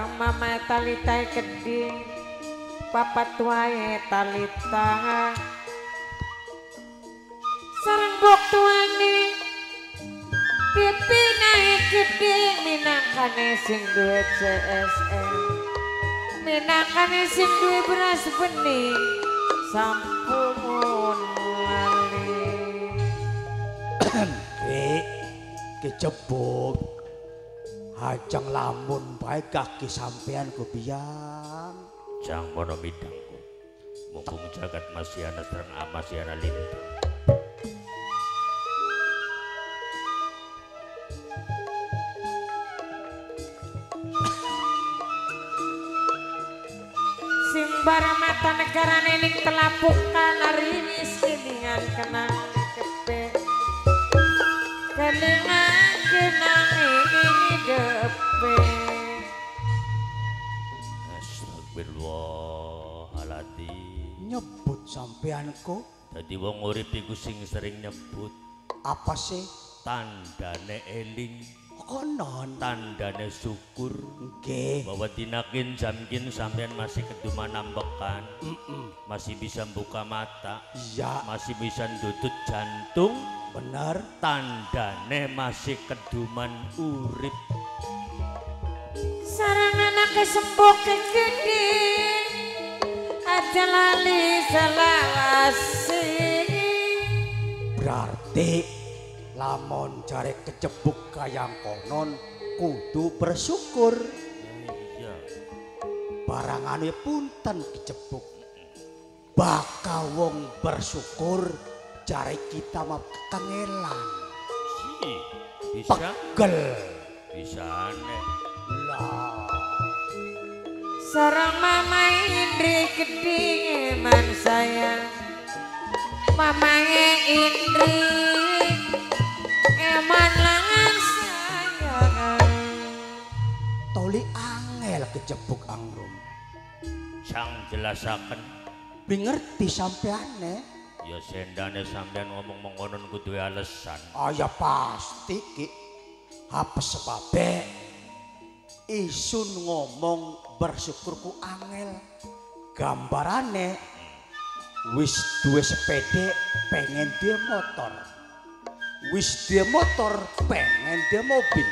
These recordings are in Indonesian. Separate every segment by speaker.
Speaker 1: sarang mama talita keding papa tuae talita sarang bok tuane pipi naik keding minangkane sing duwe CSM minangkane sing duwe beras bening sampun lali
Speaker 2: kejebuk hajang lamun bae kaki sampean kebiang
Speaker 3: jang mono midangku mumpung jagat masih ana terang masih ana lintang
Speaker 1: simbara mata negara nening telapukan arinis kelingan kenang kepe kelingan kenang ini depe
Speaker 3: astagfirullahaladzim
Speaker 2: nyebut sampean kok
Speaker 3: dadi wong urip iku sing sering nyebut
Speaker 2: apa sih
Speaker 3: tandane eling
Speaker 2: konon
Speaker 3: tandane syukur
Speaker 2: nggih
Speaker 3: bahwa dinakin jamkin sampean masih keduman nambekan masih bisa buka mata
Speaker 2: iya
Speaker 3: masih bisa ndudut jantung
Speaker 2: bener
Speaker 3: tandane masih keduman urip
Speaker 1: sarang anak kesembok gede aja lali selawasi
Speaker 2: berarti lamun jare kejebuk kayang konon kudu bersyukur
Speaker 3: iya
Speaker 2: barangane punten kejebuk bakal wong bersyukur jare kita mah kangelan
Speaker 3: bisa
Speaker 2: pegel
Speaker 3: bisa aneh
Speaker 2: lah
Speaker 1: sarang mama Indri keding eman sayang mama Indri eman langan sayang
Speaker 2: toli angel kejebuk angrum
Speaker 3: sang jelasaken
Speaker 2: bingerti sampeane
Speaker 3: ya sendane sampean ngomong mengonon kudu alasan
Speaker 2: ya pasti ki apa sebabe isun ngomong bersyukurku angel gambarane wis duwe sepede pengen dia motor wis dia motor pengen dia mobil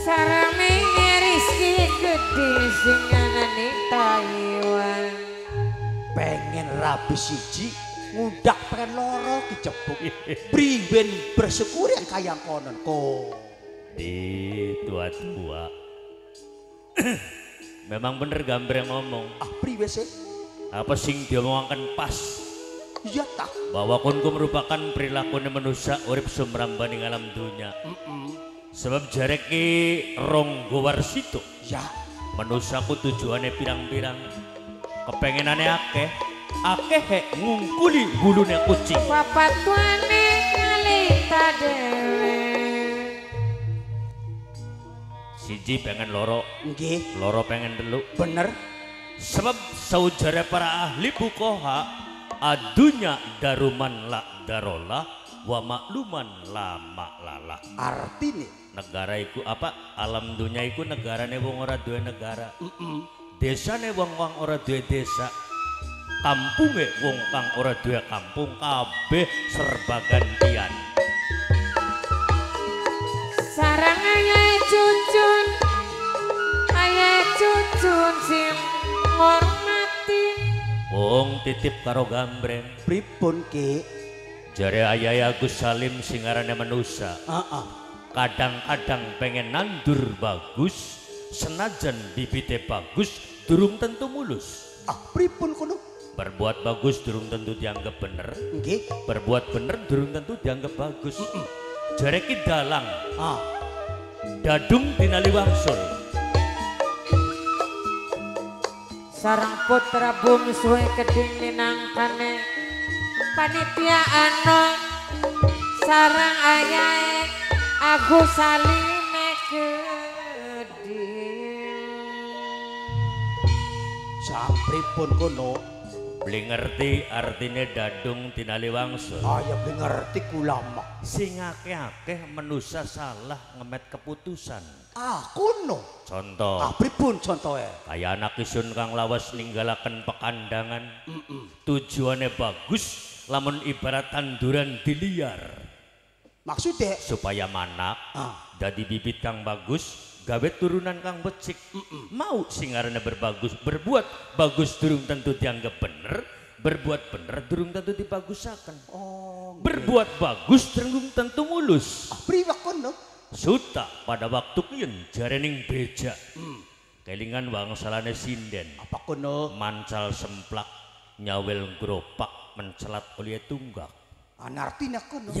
Speaker 1: sarang rizki gede sing anane Taiwan
Speaker 2: pengen rabi siji ngudak pengen loro kejebuk priwen bersyukur yang kayang konon kok
Speaker 3: di tua-tua memang bener gambar yang ngomong
Speaker 2: priwe sih
Speaker 3: apa sing dia ngomongkan pas
Speaker 2: iya tak
Speaker 3: bahwa konku merupakan perilaku manusia urip sumrambani alam dunia sebab jareki ronggo warsito
Speaker 2: ya
Speaker 3: manusiaku tujuannya pirang-pirang kepengenannya akeh hek ngungkuli bulunya kucing
Speaker 1: papa tuane ngalita dewe
Speaker 3: siji pengen loro
Speaker 2: nggih
Speaker 3: loro pengen deluk
Speaker 2: bener
Speaker 3: sebab saujara para ahli bukoha adunya daruman la darolah wa makluman la maklala
Speaker 2: artine
Speaker 3: negara iku apa alam dunia iku negarane wong ora duwe negara desane wong ora duwe desa kampunge wong kang ora duwe kampung kabeh serba gantian
Speaker 1: sarang ayah cucun sing ngormati
Speaker 3: wong titip karo gambreng
Speaker 2: pripun ki
Speaker 3: jare ayah Agus Salim singarane manusia kadang-kadang pengen nandur bagus senajan bibite bagus durung tentu mulus
Speaker 2: pripun kono
Speaker 3: berbuat bagus durung tentu dianggap bener
Speaker 2: nggih
Speaker 3: berbuat bener durung tentu dianggap bagus jare ki dalang dadung dinali wangsul
Speaker 1: sarang putra bungsu keding minangkane panitia sarang ayah Agus Salim keding
Speaker 2: sang pripun kono
Speaker 3: Beli ngerti artinya dadung tinali wangsul.
Speaker 2: Aya beli ngerti kula mah.
Speaker 3: Sing akeh-akeh menusa salah ngemet keputusan.
Speaker 2: Kuno.
Speaker 3: Contoh.
Speaker 2: Pripun contohe?
Speaker 3: Kayak anak isun kang lawas ninggalaken pekandangan. Tujuannya bagus, lamun ibarat tanduran diliar.
Speaker 2: Maksudnya?
Speaker 3: Supaya manak, jadi bibit kang bagus, gawe turunan kang becik. Mau singarane berbuat bagus durung tentu dianggap bener, berbuat bener durung tentu dibagusaken. Berbuat bagus durung tentu mulus.
Speaker 2: Priwak kono.
Speaker 3: Suta pada waktu kian jarening beja. Kelingan wangsalane sinden.
Speaker 2: Apa kono?
Speaker 3: Mancal semplak nyawel gropak mencelat oleh tunggak.
Speaker 2: Artinya kono.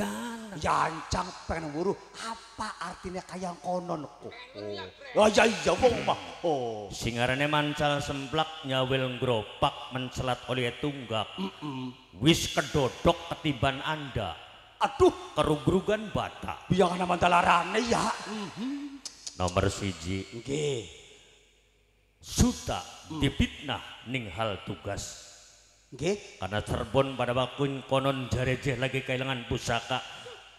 Speaker 2: Yancang pengen buru. Apa artinya kayang konon kok? Iya wong mah.
Speaker 3: Singarane mancal semplak nyawel gropak mencelat oleh tunggak. Wis kedodok ketiban Anda.
Speaker 2: Aduh,
Speaker 3: kerugrugan bata.
Speaker 2: Biang nama dalarane ya.
Speaker 3: Nomor siji.
Speaker 2: Nggih.
Speaker 3: Suta dipitnah ning hal tugas.
Speaker 2: Nggih.
Speaker 3: Karena Cirebon pada waktu konon jarejeh lagi kehilangan pusaka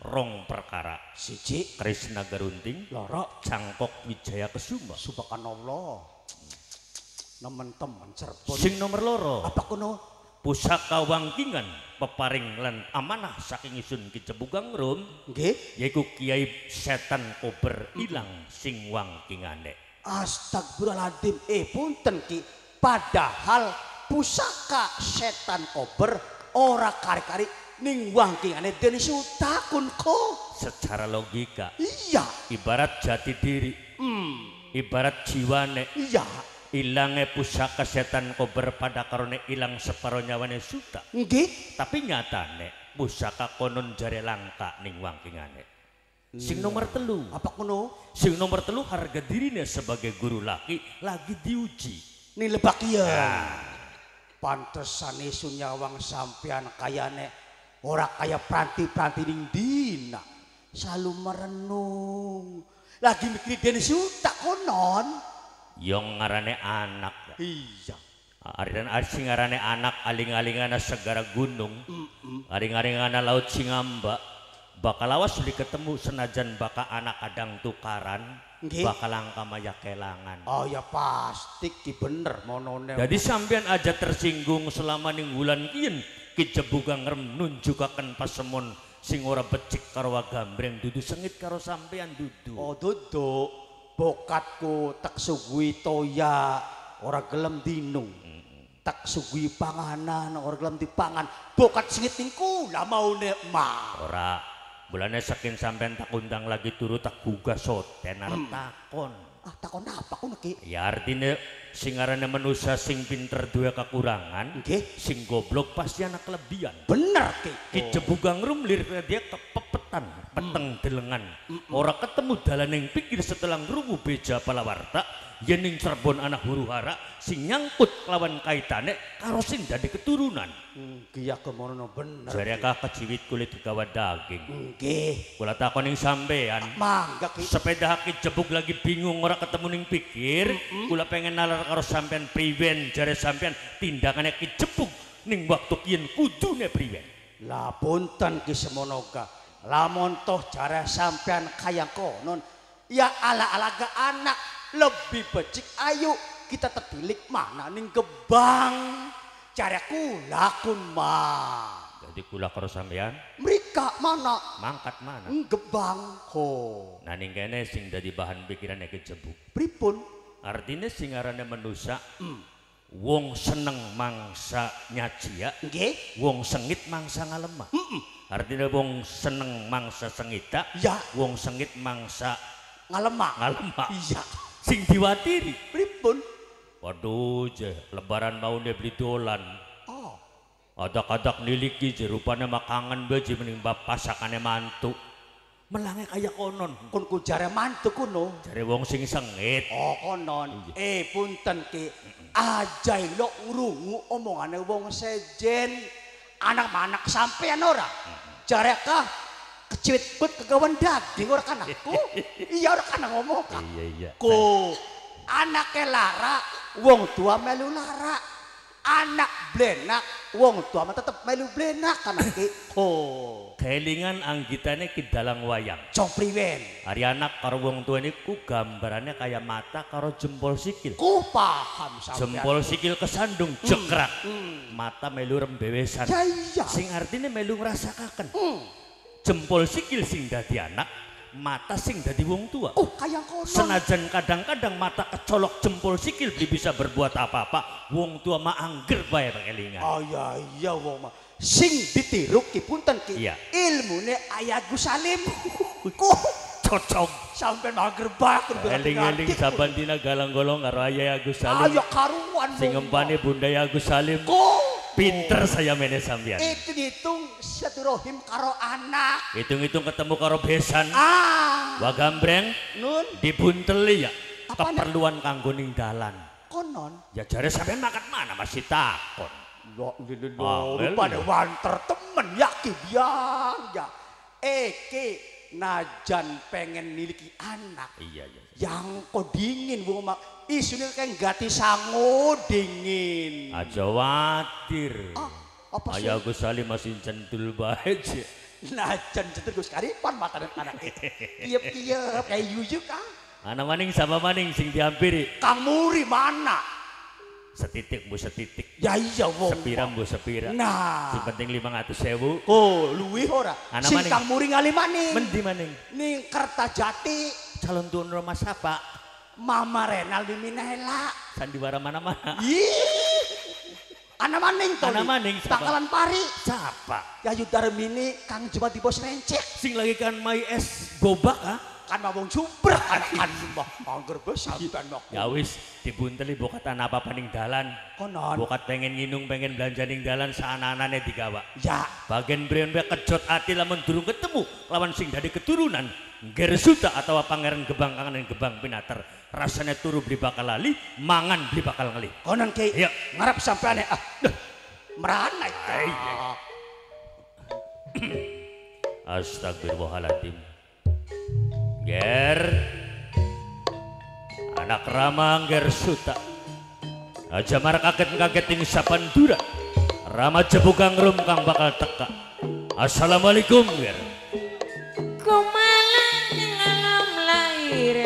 Speaker 3: rong perkara.
Speaker 2: Siji
Speaker 3: Krisna Garunting,
Speaker 2: loro
Speaker 3: Cangkok Wijaya Kesuma.
Speaker 2: Subhanallah. Nemen-temen Cirebon.
Speaker 3: Sing nomor loro.
Speaker 2: Apa kono?
Speaker 3: Pusaka wangkingan peparing lan amanah saking isun Ki Cebugang Rum.
Speaker 2: Nggih.
Speaker 3: Yaiku Kiai Setan Kober ilang sing wangkingane.
Speaker 2: Astagfirullahaladzim. Punten Ki. Padahal pusaka setan kober ora kari-kari ning wangkingane Deni Sutakun ko.
Speaker 3: Secara logika.
Speaker 2: Iya.
Speaker 3: Ibarat jati diri. Ibarat jiwane.
Speaker 2: Iya.
Speaker 3: Ilange pusaka setan kober pada karone ilang separo nyawane Suta.
Speaker 2: Nggih.
Speaker 3: Tapi nyatane pusaka konon jare langka ning wangkingane. Sing nomor telu.
Speaker 2: Apa kono?
Speaker 3: Sing nomor telu harga dirinya sebagai guru laki lagi diuji.
Speaker 2: Ning lebak iya. Pantesane sunyawang sampean kayane ora kaya pranti-pranti ning dina. Selalu merenung. Lagi mikir Deni Suta konon.
Speaker 3: Yang ngarane anak.
Speaker 2: Iya.
Speaker 3: Aridan sing ngarane anak aling-alingana segara gunung. Aring-aringana laut Singamba. Bakal awas li ketemu senajan baka anak adang tukaran.
Speaker 2: Nggih.
Speaker 3: Bakal langka maya kelangan.
Speaker 2: Oh ya pasti ki bener monone.
Speaker 3: Jadi sampean aja tersinggung selama ning wulan kiyen Ki Cebugang Rem nunjukaken pasemon sing ora becik karo wagambreng dudu sengit karo sampean dudu.
Speaker 2: Oh duduk. Bokatku tak sugui toya ora gelem dinung. Tak sugui panganan ora gelem dipangan. Bokat singit ning kula maune mah.
Speaker 3: Ora bulane saking sampean tak undang lagi turu tak gugah soten arep takon.
Speaker 2: Takon apa kono Ki?
Speaker 3: Ya artinya sing ngarane manusia sing pinter duwe kekurangan,
Speaker 2: Nggih.
Speaker 3: sing goblok pasti anak kelebihan.
Speaker 2: Bener Ki.
Speaker 3: Ki Cebugang Rum lir dia kepepetan, peteng delengan. Ora ketemu dalan yang pikir setelah ngrungu beja palawarta, yen ning Cirebon anak huru-hara sing nyangkut lawan kaitane karo sing dadi keturunan.
Speaker 2: Nggih ya kemono bener.
Speaker 3: Jare ka kejiwit kulit gawa daging.
Speaker 2: Nggih.
Speaker 3: Kula takon ning sampean.
Speaker 2: Mangga Ki.
Speaker 3: Sepeda Ki Jebuk lagi bingung ora ketemu ning pikir, kula pengen nalar karo sampean priwen, jare sampean tindakane Ki Jebuk ning waktu kiyen kudune priwen.
Speaker 2: Lah punten Ki semono ka. Lamun toh jare sampean kaya konon, ya ala-alaga anak lebih becik ayo kita tertilik mana ning gebang. Jare kula kun mah.
Speaker 3: Jadi kula karo sampean
Speaker 2: Mrika mana?
Speaker 3: mangkat mana?
Speaker 2: Gebang ho.
Speaker 3: Nah ning kene sing dadi bahan pikirane Ki Jebuk.
Speaker 2: Pripun?
Speaker 3: Artinya sing aranane manusa wong seneng mangsa nyajia,
Speaker 2: Nggih.
Speaker 3: wong sengit mangsa ngalemah. Artinya wong seneng mangsa sengita,
Speaker 2: Ya.
Speaker 3: wong sengit mangsa
Speaker 2: Ngalemah.
Speaker 3: ngalemah.
Speaker 2: Iya.
Speaker 3: Sing diwatiri.
Speaker 2: Pripun?
Speaker 3: Waduh je, lebaran mau beli dolan.
Speaker 2: Oh.
Speaker 3: Adak-adak niliki je, rupanya makangan beje mending pasakane mantu. Melange kaya konon.
Speaker 2: Kun ku jare mantu kuno.
Speaker 3: Jare wong sing sengit.
Speaker 2: Oh konon. Punten Ki. Ajai lo ngrungu omongane wong sejen. Anak-anak sampean ora. Jare kah keciwit bet kegawan daging ora kan aku. Iya ora kan ngomong.
Speaker 3: Iya.
Speaker 2: Ku anake lara, wong tua melu lara. anak blenak wong tua mah tetep melu blenak kan iki. Oh,
Speaker 3: kelingan anggitane ki dalang wayang.
Speaker 2: jong priwen.
Speaker 3: Ari anak karo wong tua niku gambarannya kayak mata karo jempol sikil.
Speaker 2: Ku paham sampean.
Speaker 3: Jempol sikil kesandung jekrak. Mata melu rembewesan.
Speaker 2: Ya iya.
Speaker 3: Sing artine melu ngrasakaken. Jempol sikil sing dadi anak, mata sing dadi wong tua.
Speaker 2: Oh, kaya kono.
Speaker 3: Senajan kadang-kadang mata kecolok jempol sikil bisa berbuat apa-apa, wong tua mah angger bae kelingan.
Speaker 2: Oh iya iya wong mah. Sing ditiru ki punten ki.
Speaker 3: Iya.
Speaker 2: Ilmune Ayah Gus Salim. Ku
Speaker 3: Cocok.
Speaker 2: sampean angger bae
Speaker 3: Eling-eling saban dina galang-golong karo Ayah Agus Salim.
Speaker 2: Ayo karuan.
Speaker 3: Sing ngempane Bunda Agus Salim.
Speaker 2: Ku
Speaker 3: Pinter saya mene sampean.
Speaker 2: hitung silaturahim karo anak.
Speaker 3: Hitung-hitung ketemu karo besan. Wah gambreng
Speaker 2: Nun
Speaker 3: dibunteli ya.
Speaker 2: Apane?
Speaker 3: Keperluan kanggo ning dalan.
Speaker 2: konon.
Speaker 3: Ya jare sampean makan mana masih takon.
Speaker 2: Lo
Speaker 3: Angel
Speaker 2: pada
Speaker 3: ya.
Speaker 2: wanter temen ya ki biang ya. Eke najan pengen miliki anak.
Speaker 3: Iya iya.
Speaker 2: Yang kok dingin wong mak isune kayak gati sango dingin.
Speaker 3: Aja watir.
Speaker 2: Apa sih?
Speaker 3: Ayah Agus Salim masih centul bae. Je.
Speaker 2: Najan cetur Gus karipan mata dan anak kiep-kiep kayak yuyu Kang.
Speaker 3: Ana maning sama maning sing dihampiri.
Speaker 2: Kang Muri mana?
Speaker 3: Setitik bu setitik.
Speaker 2: Ya iya wong.
Speaker 3: Sepira bu sepira.
Speaker 2: Nah.
Speaker 3: Sing penting 500.000.
Speaker 2: Oh, luwih ora.
Speaker 3: Ana
Speaker 2: Sing
Speaker 3: maning.
Speaker 2: Kang Muri ngali maning.
Speaker 3: Mendi maning.
Speaker 2: Ning Kertajati
Speaker 3: Calon tuan rumah siapa?
Speaker 2: Mama Renal Miminela.
Speaker 3: Sandiwara mana-mana.
Speaker 2: Ih. Ana maning to.
Speaker 3: Ana maning siapa?
Speaker 2: Bakalan pari.
Speaker 3: Siapa?
Speaker 2: Yayu Darmini Kang Jumat di Bos Rencek.
Speaker 3: Sing lagi kan mai es gobak ah?
Speaker 2: Kan mabong jumbrah kan mbah. Angger bes sampean mah.
Speaker 3: Ya wis dibunteli bokatan apa-apa ning dalan.
Speaker 2: Konon.
Speaker 3: Bokat pengen nginung pengen belanja ning dalan saana-anane digawa.
Speaker 2: Ya.
Speaker 3: Bagian breon be kejot ati lamun durung ketemu lawan sing dari keturunan Gersuta atau Pangeran Gebang Kangen Gebang Pinater. Rasanya turu beli bakal lali, mangan beli bakal ngali.
Speaker 2: Konon ki.
Speaker 3: Iya.
Speaker 2: Ngarep sampean duh. Merana itu.
Speaker 3: Astagfirullahaladzim. Ger anak Rama Gersuta aja mar kaget-kaget ing sapandura Rama jebugang rum kang bakal teka. Assalamualaikum Ger.
Speaker 1: Kumalang ning alam lahir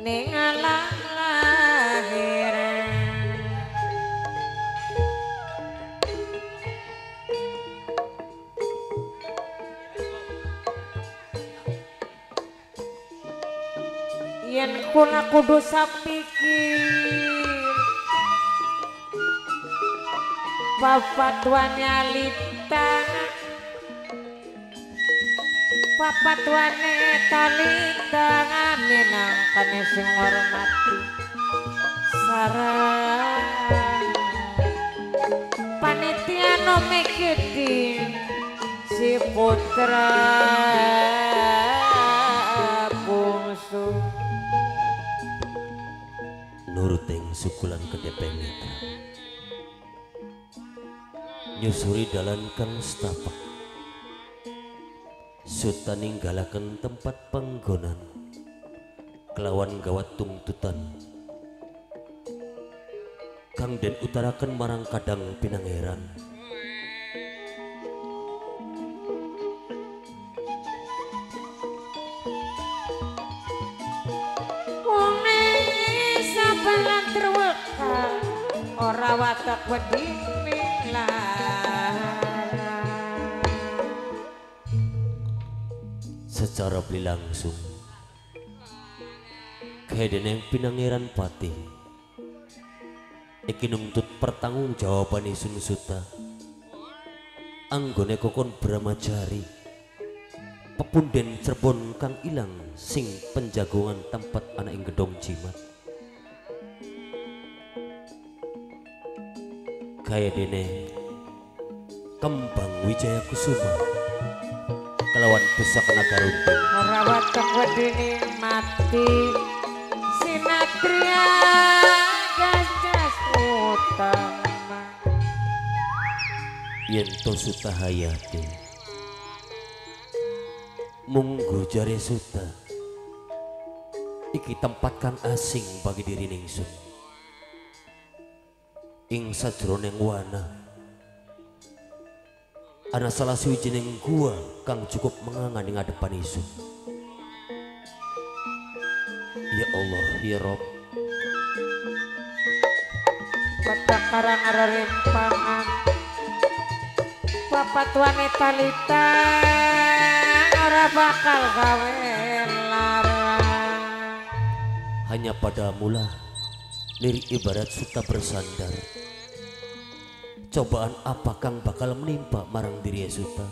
Speaker 1: ning alam lahir yen kula kudu sapikir bapak tuane alita Papa tuane talita ngaminang kane sing hormati sareng panitia no mikiti si putra bungsu
Speaker 4: nuruting sukulan kedepeng mitra nyusuri dalan kang setapak Suta ninggalaken tempat panggonan kelawan gawat tungtutan kang den utaraken marang kadang pinangeran
Speaker 1: wong sabalan terweka ora watak wedi
Speaker 4: secara beli langsung kayak pinangeran pati iki nuntut pertanggung jawaban isun Suta anggone kokon Bramajari pepunden Cirebon kang ilang sing penjagongan tempat anak ing gedong jimat kayak dene Kembang Wijaya Kusuma kelawan pusaka Nagarunting
Speaker 1: ora watak wedi mati sinatria gajas utama
Speaker 4: yen to Suta hayati munggu jare Suta iki tempat kang asing bagi diri ningsun ing sajroning wana ana salah suwijining gua kang cukup mengangan ing ngadepan isun. Ya Allah, ya Rob,
Speaker 1: Bapak karang rimpangan Bapak wanita lita ora bakal gawe larang.
Speaker 4: hanya pada mula lirik ibarat suta bersandar. Cobaan apa kang bakal menimpa marang diri Suta?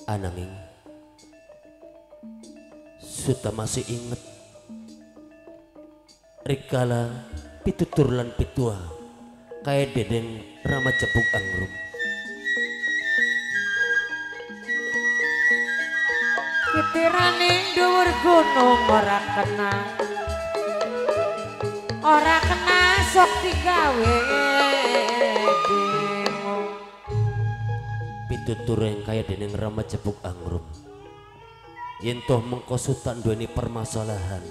Speaker 4: Ananging Suta masih inget rikala pitutur lan pitua kaya Dedeng Rama Jepuk Angrum.
Speaker 1: Kitiraning dhuwur gunung ora kena sok digawe bingung.
Speaker 4: Pitutur yang kaya Dedeng Rama Jepuk Angrum yen toh mengko Suta nduweni permasalahan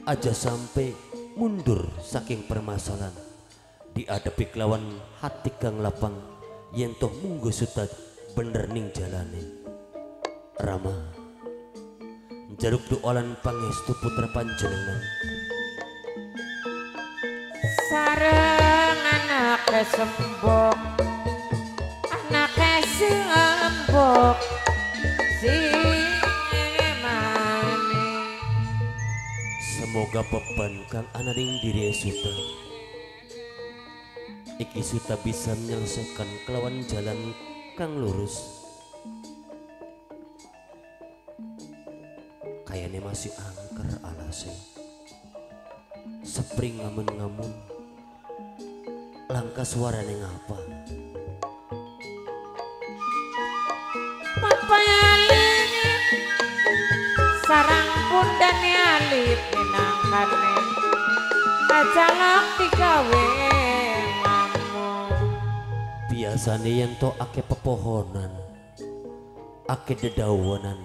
Speaker 4: aja sampai mundur saking permasalahan dihadapi kelawan hati kang lapang yen toh munggo Suta bener ning jalane. Rama jaruk doalan pangestu putra panjenengan
Speaker 1: sareng anake sembok anake sembok mani.
Speaker 4: Semoga beban kang ana ing diri Suta iki Suta bisa menyelesaikan kelawan jalan kang lurus. Kayaknya masih angker alase sepring ngamun-ngamun langkah suarane ngapa
Speaker 1: Papayaling sarang pundane alit minangkane ajalak digawe ngamun.
Speaker 4: biasane yen to ake pepohonan ake dedawanan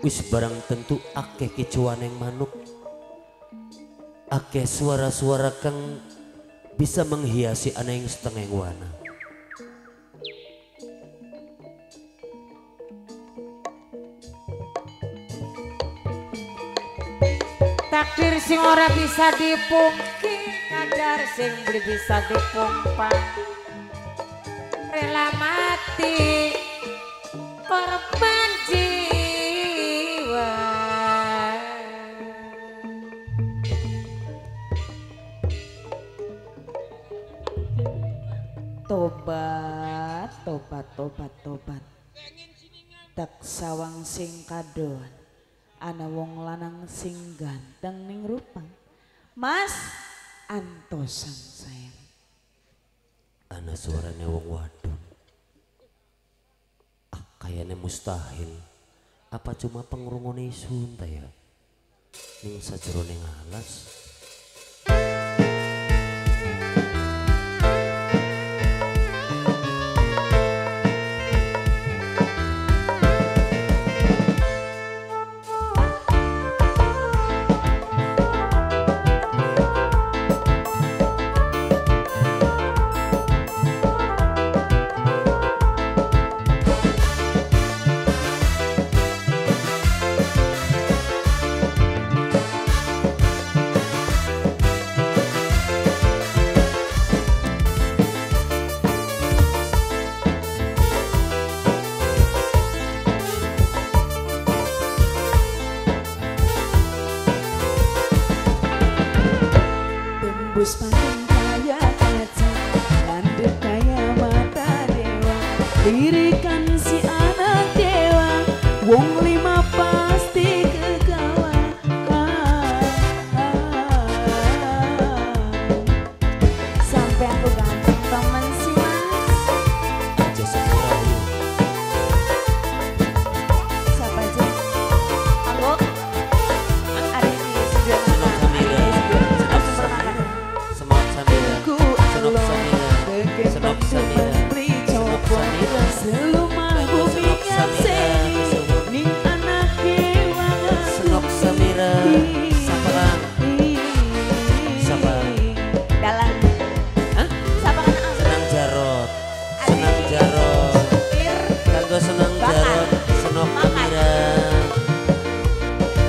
Speaker 4: wis barang tentu akeh kecuaneng manuk, akeh suara-suara kang bisa menghiasi aneh setengah wana.
Speaker 1: Takdir sing ora bisa dipungki, kadar sing beli bisa dipumpang. Rela mati korban jiwa.
Speaker 5: Tobat, tobat, tobat, tobat. Tak sawang sing kadon, ana wong lanang sing ganteng ning rupang. Mas antosan sayang.
Speaker 4: Ana suaranya wong wadon. Kayaknya mustahil. Apa cuma pengrungone isun ta ya? Ning sajeroning alas.
Speaker 5: Tembus pandang kaya kaca, landep kaya mata dewa. Lirikan si anak dewa, wong lima pasti kegawa. Sampai aku ganteng temen si mas.
Speaker 4: Aja sekali.
Speaker 5: Siapa aja? Aku ada di studio.
Speaker 4: Semak Samira.
Speaker 5: Ku
Speaker 4: Senok Samira. Senok Samira.
Speaker 5: beli coklat seluma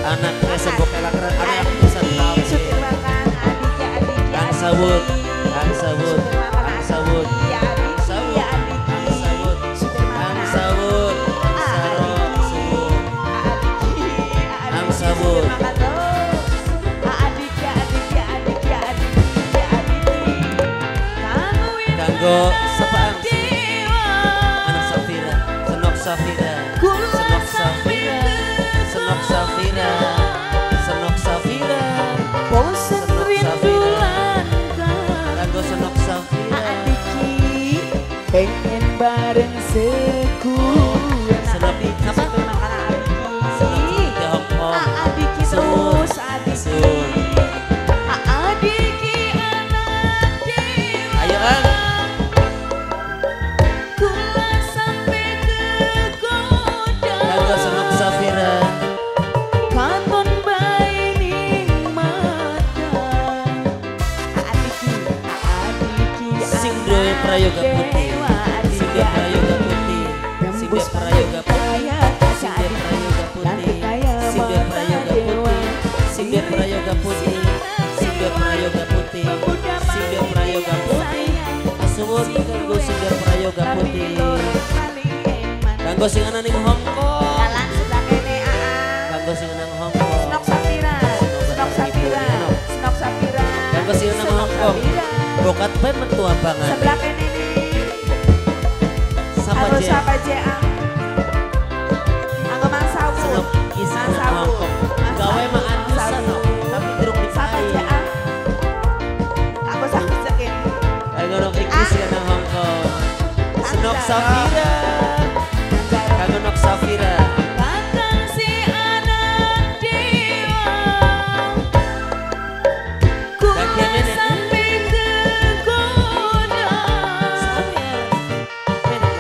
Speaker 4: anak resembok kelakran anak bisa tahu
Speaker 5: supir makan adiknya adiknya
Speaker 4: Kang Sawut Kang Sawut Kang Sawut
Speaker 5: ya adik ya adik
Speaker 4: Kang Sawut
Speaker 5: supir
Speaker 4: Kang
Speaker 5: makan
Speaker 4: Sawut Sarok Sawut Kang Sawut
Speaker 5: makan terus adiknya adiknya adiknya adiknya adiknya
Speaker 4: kanggo sepaang anak Safira senok Safira senok Safira senok Safira senok Safira
Speaker 5: bosan rinduan
Speaker 4: kanggo senok Safira
Speaker 5: adiki pengen bareng sekuat
Speaker 4: senok apa senok di Hong Kong
Speaker 5: adiki terus adiki adiki anak dewa
Speaker 4: ayo Kang
Speaker 5: kula sampai kegoda
Speaker 4: kanggo senok Safira
Speaker 5: katon bae ning mata adiki adiki
Speaker 4: sing duwe prayoga putih sing duwe prayoga putih sing duwe prayoga putih sing duwe prayoga putih sing duwe prayoga putih sing duwe prayoga putih sing duwe prayoga putih sing duwe prayoga putih asuwun kanggo sing duwe prayoga putih kanggo sing ana ning Hong Kong
Speaker 5: jalan sebelah kene
Speaker 4: kanggo sing ana ning Hong Kong
Speaker 5: Senok Safira Senok Safira Senok Safira
Speaker 4: kanggo sing ana ning Hong Kong bokat bae metu abangan
Speaker 5: sebelah kene nih
Speaker 4: sapa
Speaker 5: harus
Speaker 4: je
Speaker 5: siapa aja Angga Mang Sawu
Speaker 4: senok isi
Speaker 5: Mang
Speaker 4: ana
Speaker 5: Sawu
Speaker 4: Hong Kong gawe mah anusan no tapi durung
Speaker 5: siapa aja
Speaker 4: dipakai
Speaker 5: Angga Sawu sekin
Speaker 4: kanggo nok iki sing ana Hong Kong senok Safira kanggo nok Safira
Speaker 5: Kakang si anak dewa
Speaker 4: Bagian
Speaker 5: Kula
Speaker 4: ini.
Speaker 5: sampai kegoda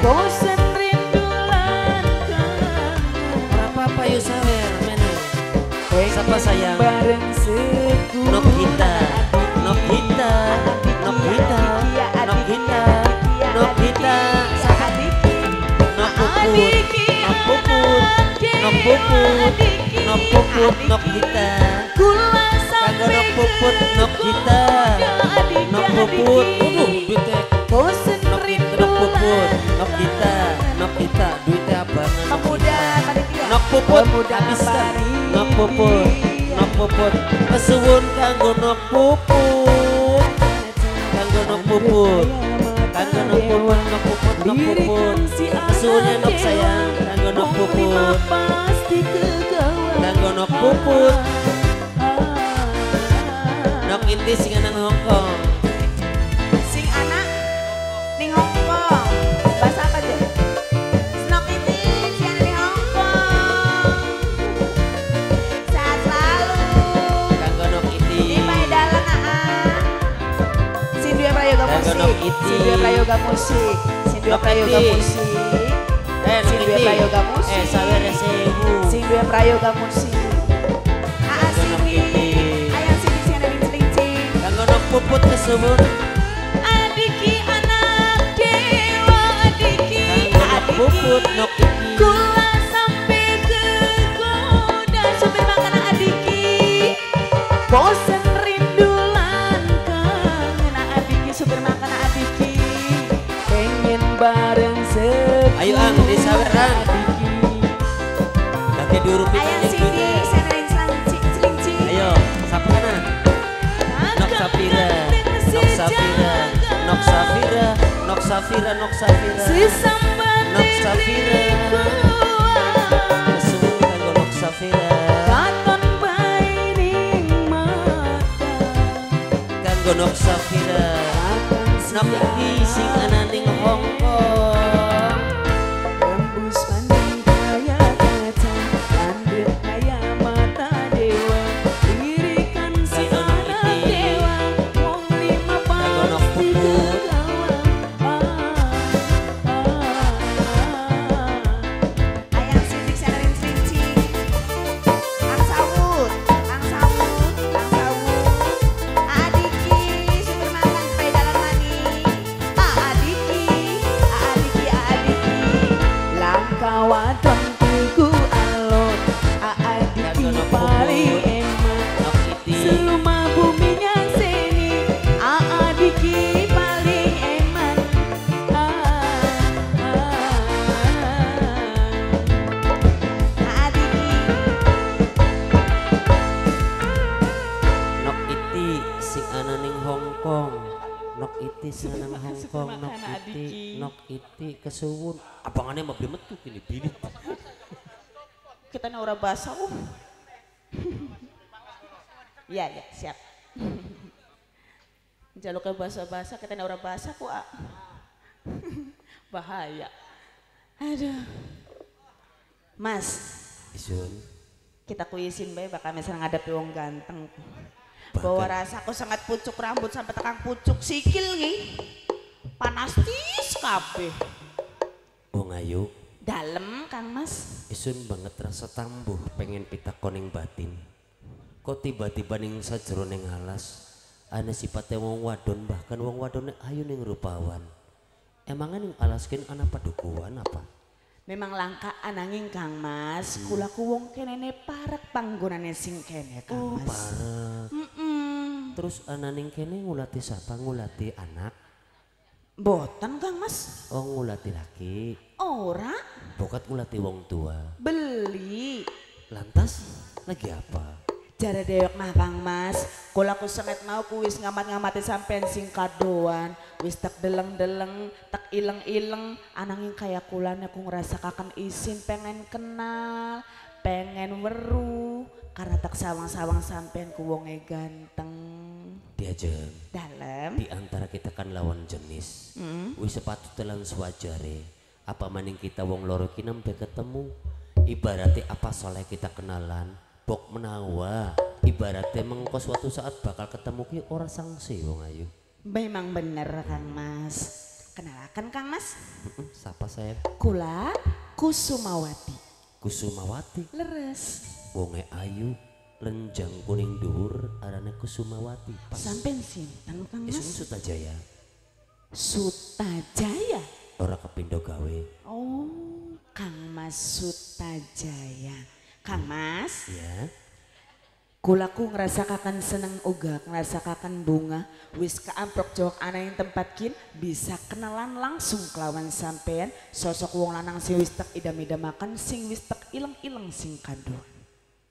Speaker 5: bosen rinduan
Speaker 4: ora apa-apa yo sawer mene sapa sayang
Speaker 5: bareng sekuat
Speaker 4: nok kita nok kita nok kita nok kita nok kita nok puput nok puput nok kita
Speaker 5: Kula
Speaker 4: kanggo
Speaker 5: sampai
Speaker 4: nok puput nok kita nok puput duite
Speaker 5: bosen
Speaker 4: nok puput nok kita duite abangan nok
Speaker 5: pemuda
Speaker 4: kita.
Speaker 5: panitia
Speaker 4: Nok puput
Speaker 5: pemuda
Speaker 4: habiskan
Speaker 5: panitia.
Speaker 4: nok puput kesuwun kanggo nok puput kanggo nok puput kanggo nok puput nok puput nok puput kesuwunnya nok sayang kanggo nok puput
Speaker 5: pasti kegawa
Speaker 4: kanggo nok puput nok inti sing nang Hong Kong
Speaker 5: sing anak ning Hong Kong bahasa apa deh Snok ini si anak ning Hong Kong sehat selalu
Speaker 4: kanggo nok inti
Speaker 5: di Maedalan Sindua Prayoga
Speaker 4: Kanggo
Speaker 5: Musik
Speaker 4: nok iti.
Speaker 5: Sindua Prayoga Musik Sindua
Speaker 4: Nok
Speaker 5: Prayoga
Speaker 4: iti.
Speaker 5: Musik
Speaker 4: nok
Speaker 5: Sindua
Speaker 4: inti
Speaker 5: Prayoga Musik
Speaker 4: sawer sewu
Speaker 5: Sindua Prayoga Musik Aa
Speaker 4: Kanggo nok
Speaker 5: Sindi
Speaker 4: iti.
Speaker 5: Ayang Sindi si anak ning Celincing
Speaker 4: kanggo nok puput kesuwun
Speaker 5: Adiki anak dewa adiki
Speaker 4: kanggo nok puput nok iki
Speaker 5: Kula sampai kegoda supir makanan adiki bosen rindulan kangen adiki supir makanan adiki pengen bareng sekuat
Speaker 4: Ayo, Ang, di sawer, Ang. lagi diurupin
Speaker 5: Ayang
Speaker 4: aja
Speaker 5: Sindi
Speaker 4: duitnya.
Speaker 5: senarin Celincing
Speaker 4: Ayo, siapa mana? Nok Safira, Nok Safira, Nok Safira, Nok Safira, Nok Safira, Nok Safira. Kesuwun kanggo Nok Safira,
Speaker 5: katon bae ning mata
Speaker 4: kanggo Nok Safira. Nok iki sing ana ning Hong Kong.
Speaker 5: Rembus pandang kaya kaca Landut kaya mata dewa Dirikan si
Speaker 4: Kanggo nok
Speaker 5: anak
Speaker 4: iki.
Speaker 5: dewa Wong lima
Speaker 4: Kanggo nok
Speaker 5: pasti
Speaker 4: puput.
Speaker 5: kegawa Ayang Sindik senarin Celincing Ang Sawut Ang Sawut Ang Sawut Adiki supir makan supaya dalam mani
Speaker 4: iti senang Hongkong nok iti kesuwun abangannya mah beli metu kini bilit
Speaker 5: Kita ora basa Iya ya siap. Jaluknya basa-basa kita ora basa ku bahaya. Aduh. Mas.
Speaker 4: Isun.
Speaker 5: Kita kuisin bae bakal misal ngadapi wong ganteng. Bawa rasaku sangat pucuk rambut sampai tekan pucuk sikil ki. Panas tis kabeh.
Speaker 4: Wong ayu.
Speaker 5: Dalem Kang Mas.
Speaker 4: Isun banget rasa tambuh pengen pitakoning batin. Kok tiba-tiba ning sajero ning alas ana sifatnya wong wadon bahkan wong wadone ayu ning rupawan. Emangnya ning alaskin ana padukuan apa?
Speaker 5: Memang langka ananging Kang Mas, kulaku wong kenene parek panggonane sing kene Kang Mas.
Speaker 4: Parek. Terus ana ning kene ngulati sapa? Ngulati anak?
Speaker 5: Boten Kang Mas.
Speaker 4: Oh ngulati laki.
Speaker 5: Ora.
Speaker 4: Bokat ngulati wong tua.
Speaker 5: Beli.
Speaker 4: Lantas lagi apa?
Speaker 5: Jare dewek mah Kang Mas, kula ku senget mau ku wis ngamat-ngamati sampean sing kadoan, wis tak deleng-deleng, tak ileng-ileng, ananging kaya kulane aku ngrasakaken isin pengen kenal, pengen weruh, karena tak sawang-sawang sampean ku wonge ganteng.
Speaker 4: Diajeng.
Speaker 5: Dalem.
Speaker 4: Di antara kita kan lawan jenis. Wis sepatu telan swajare. Apa maning kita wong loro ki nembe ketemu. Ibaratnya apa soleh kita kenalan. Bok menawa ibaratnya mengko suatu saat bakal ketemu ki ora sangsi wong ayu.
Speaker 5: Memang bener Kang Mas. Kenalakan Kang Mas?
Speaker 4: Siapa saya?
Speaker 5: Kula Kusumawati.
Speaker 4: Kusumawati.
Speaker 5: Leres.
Speaker 4: Wonge ayu lenjang kuning dhuwur arane Kusumawati.
Speaker 5: Sampean sinten Kang Mas?
Speaker 4: Isun Sutajaya.
Speaker 5: Sutajaya.
Speaker 4: Ora kepindo gawe.
Speaker 5: Oh, Kang Mas Sutajaya. Kang Mas,
Speaker 4: ya.
Speaker 5: Kulaku ngerasakakan seneng uga, ngerasakakan bunga, wis keamprok jawab ana yang tempat kin bisa kenalan langsung kelawan sampean sosok wong lanang sing wis tak idam-idamaken sing wis tak ileng-ileng sing kado.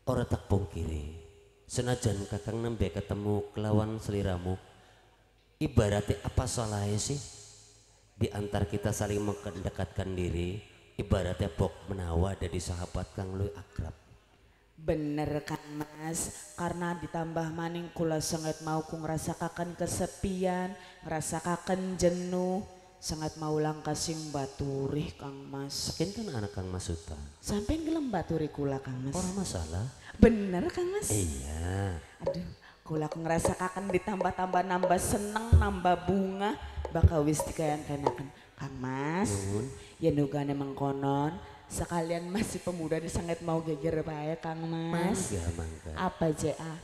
Speaker 4: Ora tak pungkiri, senajan kakang nembe ketemu kelawan seliramu, ibaratnya apa salahnya sih di antar kita saling mendekatkan diri, ibaratnya bok menawa dari sahabat kang lu akrab.
Speaker 5: Bener Kang Mas, karena ditambah maning kula sangat mau ku ngerasakaken kesepian, ngerasakaken jenuh, sangat mau langkah sing baturih Kang Mas.
Speaker 4: Saking kan anak Kang Mas Suta.
Speaker 5: Sampai gelem baturi kula Kang Mas.
Speaker 4: Ora masalah.
Speaker 5: Bener Kang Mas.
Speaker 4: Iya.
Speaker 5: Aduh, kula aku ngerasakaken ditambah-tambah nambah seneng, nambah bunga, bakal wis dikayan-kayaken Kang Mas. Ya nugane mengkonon. Sekalian masih pemuda disangat mau geger bae Kang Mas.
Speaker 4: Mangga.
Speaker 5: Apa JA?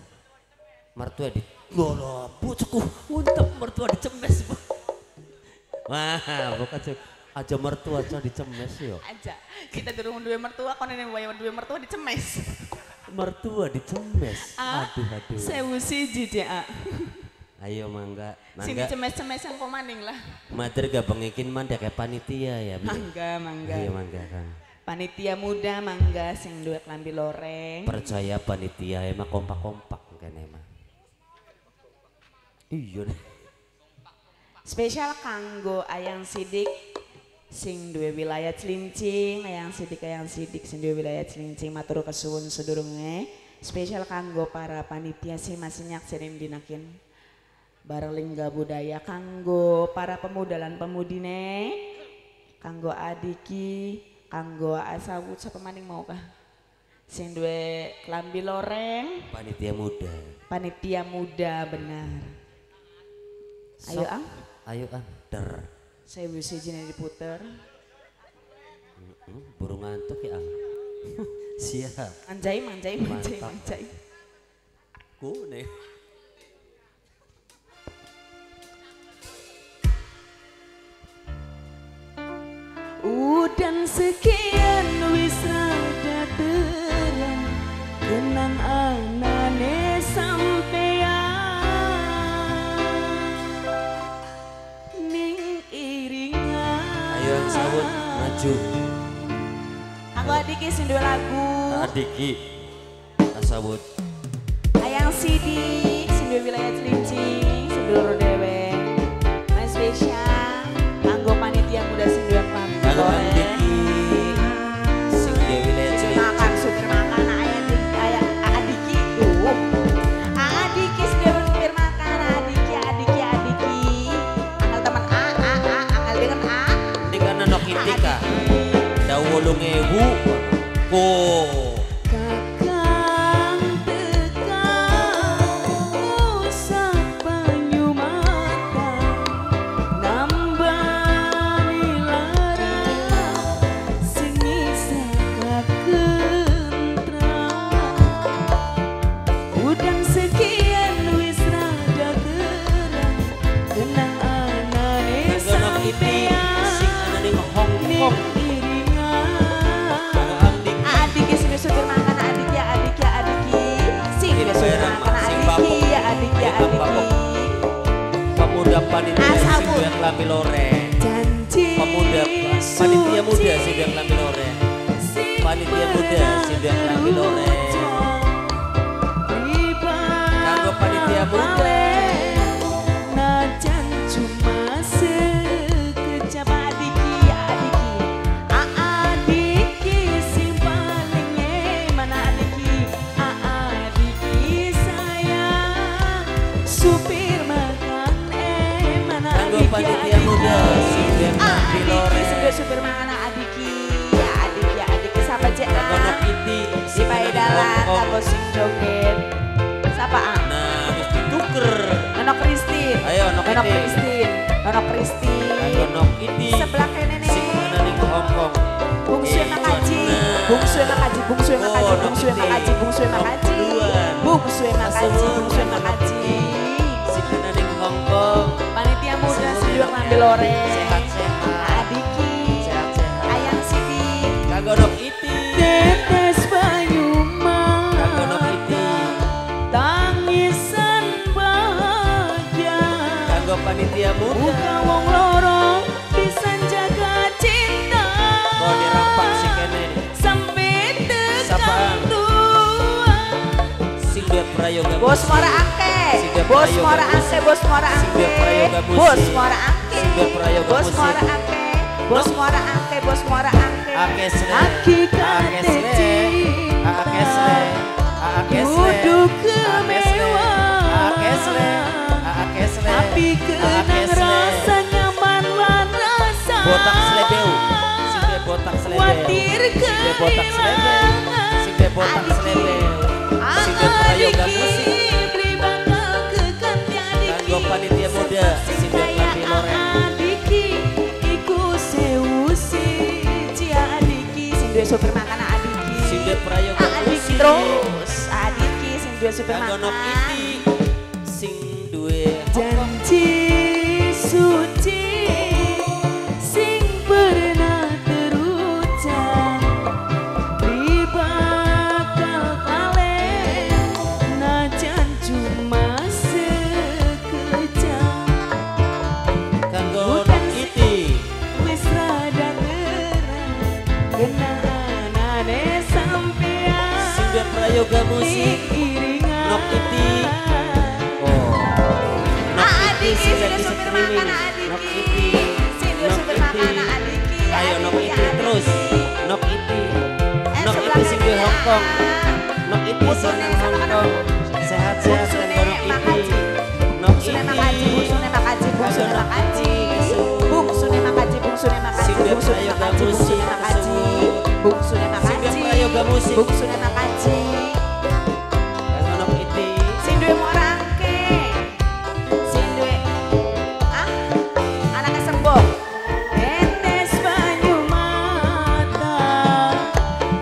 Speaker 4: Mertua di lolo pucukku untuk mertua dicemes. Wah, bukan aja mertua aja dicemes yo.
Speaker 5: Aja. Kita durung duwe mertua kono ning wae duwe mertua dicemes.
Speaker 4: Mertua dicemes. Aduh.
Speaker 5: Sewu siji JA.
Speaker 4: Ayo mangga.
Speaker 5: Sing dicemes-cemesan kok maning lah.
Speaker 4: Mater gabang ikin mandek kayak panitia ya.
Speaker 5: Mangga.
Speaker 4: Ayo mangga Kang.
Speaker 5: Panitia muda mangga sing duwe klambi loreng.
Speaker 4: Percaya panitia emang kompak-kompak kene emang. Iya nih.
Speaker 5: Spesial kanggo Ayang Sidik sing duwe wilayah Cilincing, Ayang Sidik sing duwe wilayah Cilincing matur kesuwun sedurunge. Spesial kanggo para panitia sing masih nyaksirin dinakin. Bareng lingga budaya kanggo para pemuda lan pemudine. Kanggo adiki, kanggo asawut sapa maning mau kah? Sing duwe klambi loreng. Panitia muda benar. Ayo Ang.
Speaker 4: Ayo Ang. Der.
Speaker 5: Saya bisa izin diputer.
Speaker 4: Burung ngantuk ya Ang. Siap.
Speaker 5: Manjai.
Speaker 4: Kuning.
Speaker 5: Udan sekian wis rada terang, kenang anane sampean ning iringan.
Speaker 4: Ayo sawut maju.
Speaker 5: Aku adiki sing duwe lagu.
Speaker 4: Adiki. Sawut.
Speaker 5: Ayang Sidik sing duwe wilayah Cilincing, sedulur dhewe.
Speaker 4: 8.000 kok
Speaker 5: Kakang tekan usah banyu mata nambani lara sing isa kakentraman udang sekian wis rada terang kenang anane sampean
Speaker 4: sing anane Hongkong
Speaker 5: adik sing supir makan adik ya sing supir makan adik ya adik
Speaker 4: pemuda panitia sing duwe klambi loreng
Speaker 5: janji
Speaker 4: pemuda panitia muda sing duwe klambi loreng panitia muda sing duwe klambi loreng kanggo panitia muda
Speaker 5: najan cuma sekejap adiki sing paling mana adiki sayang supir makan mana
Speaker 4: kanggo panitia muda sing duwe klambi loreng
Speaker 5: supir makan adiki adiki sampai cek
Speaker 4: kanggo nok iti
Speaker 5: si paidalan kanggo sing joget siapa
Speaker 4: nah wis dituker
Speaker 5: Nok Kristin.
Speaker 4: Ayo, Nok
Speaker 5: Kristin.
Speaker 4: kanggo nok iti
Speaker 5: Sebelah kene nih.
Speaker 4: sing anane Hongkong
Speaker 5: Bungsu makaji.
Speaker 4: sing anane Hongkong
Speaker 5: Panitia muda sedulur ngambil loreng.
Speaker 4: sehat-sehat
Speaker 5: Adiki.
Speaker 4: sehat-sehat
Speaker 5: Ayang Siti.
Speaker 4: kanggo nok iti
Speaker 5: Tetes banyu
Speaker 4: kanggo nok iti
Speaker 5: tangisan bahagia.
Speaker 4: kanggo panitia muda
Speaker 5: Muka wong loro bisa jaga cinta.
Speaker 4: kok dirampak sing kene
Speaker 5: Sampai
Speaker 4: Sapa?
Speaker 5: tekan tua.
Speaker 4: sing duwe prayoga
Speaker 5: Bos Muara Angke.
Speaker 4: Sing
Speaker 5: Bos
Speaker 4: prayoga
Speaker 5: Muara
Speaker 4: musik.
Speaker 5: Angke, Bos Muara
Speaker 4: Sing
Speaker 5: Angke.
Speaker 4: prayoga musik.
Speaker 5: Bos Muara Angke.
Speaker 4: Sing prayoga
Speaker 5: Bos
Speaker 4: musik.
Speaker 5: Muara Angke. Bos Muara Angke, Bos Muara Angke.
Speaker 4: Akesle
Speaker 5: Hakikat
Speaker 4: Akesle
Speaker 5: cinta.
Speaker 4: Akesle Akesle
Speaker 5: Duduk kemewahan.
Speaker 4: Akesle
Speaker 5: Tapi kenang rasa nyaman lan rasa.
Speaker 4: botak slebeu sing duwe botak slebeu
Speaker 5: Khawatir
Speaker 4: sing duwe botak slebeu sing duwe botak slebeu sing duwe prayoga musik
Speaker 5: Beli bakal keganti adiki.
Speaker 4: kanggo panitia muda sing duwe klambi loreng
Speaker 5: Adiki iku sewu siji adiki sing duwe supir makan adiki.
Speaker 4: sing duwe prayoga
Speaker 5: Adiki
Speaker 4: musik
Speaker 5: terus adiki sing duwe supir
Speaker 4: kanggo nok
Speaker 5: makan.
Speaker 4: iti sing duwe
Speaker 5: Janji suci sing pernah terucap beri bakal kalian najan cuma sekejap
Speaker 4: kanggo nok iti
Speaker 5: wis rada terang kenanane sampean
Speaker 4: sing duwe prayoga musik
Speaker 5: iringan
Speaker 4: nok iti oh
Speaker 5: adiki
Speaker 4: sing
Speaker 5: sing
Speaker 4: lagi
Speaker 5: supir
Speaker 4: streaming
Speaker 5: makan
Speaker 4: nok
Speaker 5: adiki
Speaker 4: iti
Speaker 5: sing
Speaker 4: nok
Speaker 5: supir
Speaker 4: iti
Speaker 5: makan adiki
Speaker 4: ayo nok iti terus nok iti nok
Speaker 5: sebelah
Speaker 4: iti sing duwe
Speaker 5: kene,
Speaker 4: Hongkong nok iti sing
Speaker 5: Busune
Speaker 4: nang
Speaker 5: sama kan?
Speaker 4: Hongkong sehat-sehat
Speaker 5: Busune
Speaker 4: kanggo nok iti
Speaker 5: makaji.
Speaker 4: nok
Speaker 5: Bungsune
Speaker 4: iti
Speaker 5: makaji, bungsune makaji, bungsune
Speaker 4: Kanggo nok
Speaker 5: makaji.
Speaker 4: iti
Speaker 5: Bungsune makaji, bungsune makaji,
Speaker 4: Sing duwe
Speaker 5: bungsune
Speaker 4: prayoga
Speaker 5: makaji,
Speaker 4: musik,
Speaker 5: bungsune makaji. Bungsune
Speaker 4: Sing duwe
Speaker 5: makaji.
Speaker 4: prayoga musik.
Speaker 5: Bungsune makaji.
Speaker 4: kanggo nok iti
Speaker 5: Sing duwe morangke. Sing duwe anaknya sembuh. Tetes banyu mata,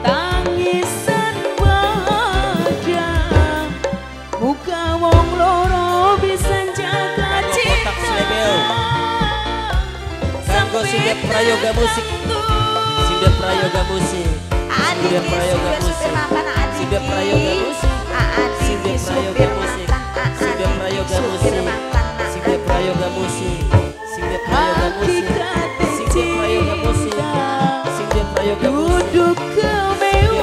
Speaker 5: tangisan bahagia. Muka wong loro bisa jaga
Speaker 4: Kanggo
Speaker 5: cinta.
Speaker 4: botak slebeu. kanggo sing duwe prayoga musik sing duwe prayoga musik
Speaker 5: Adiki
Speaker 4: Sing duwe prayoga
Speaker 5: supir
Speaker 4: musik
Speaker 5: makan adiki.
Speaker 4: sing duwe prayoga musik
Speaker 5: Adiki
Speaker 4: Sing duwe prayoga
Speaker 5: supir
Speaker 4: musik.
Speaker 5: makan.
Speaker 4: Sing duwe prayoga
Speaker 5: Supir
Speaker 4: musik.
Speaker 5: makan.
Speaker 4: sing duwe prayoga musik sing duwe prayoga musik sing duwe prayoga musik sing duwe prayoga musik
Speaker 5: Duduk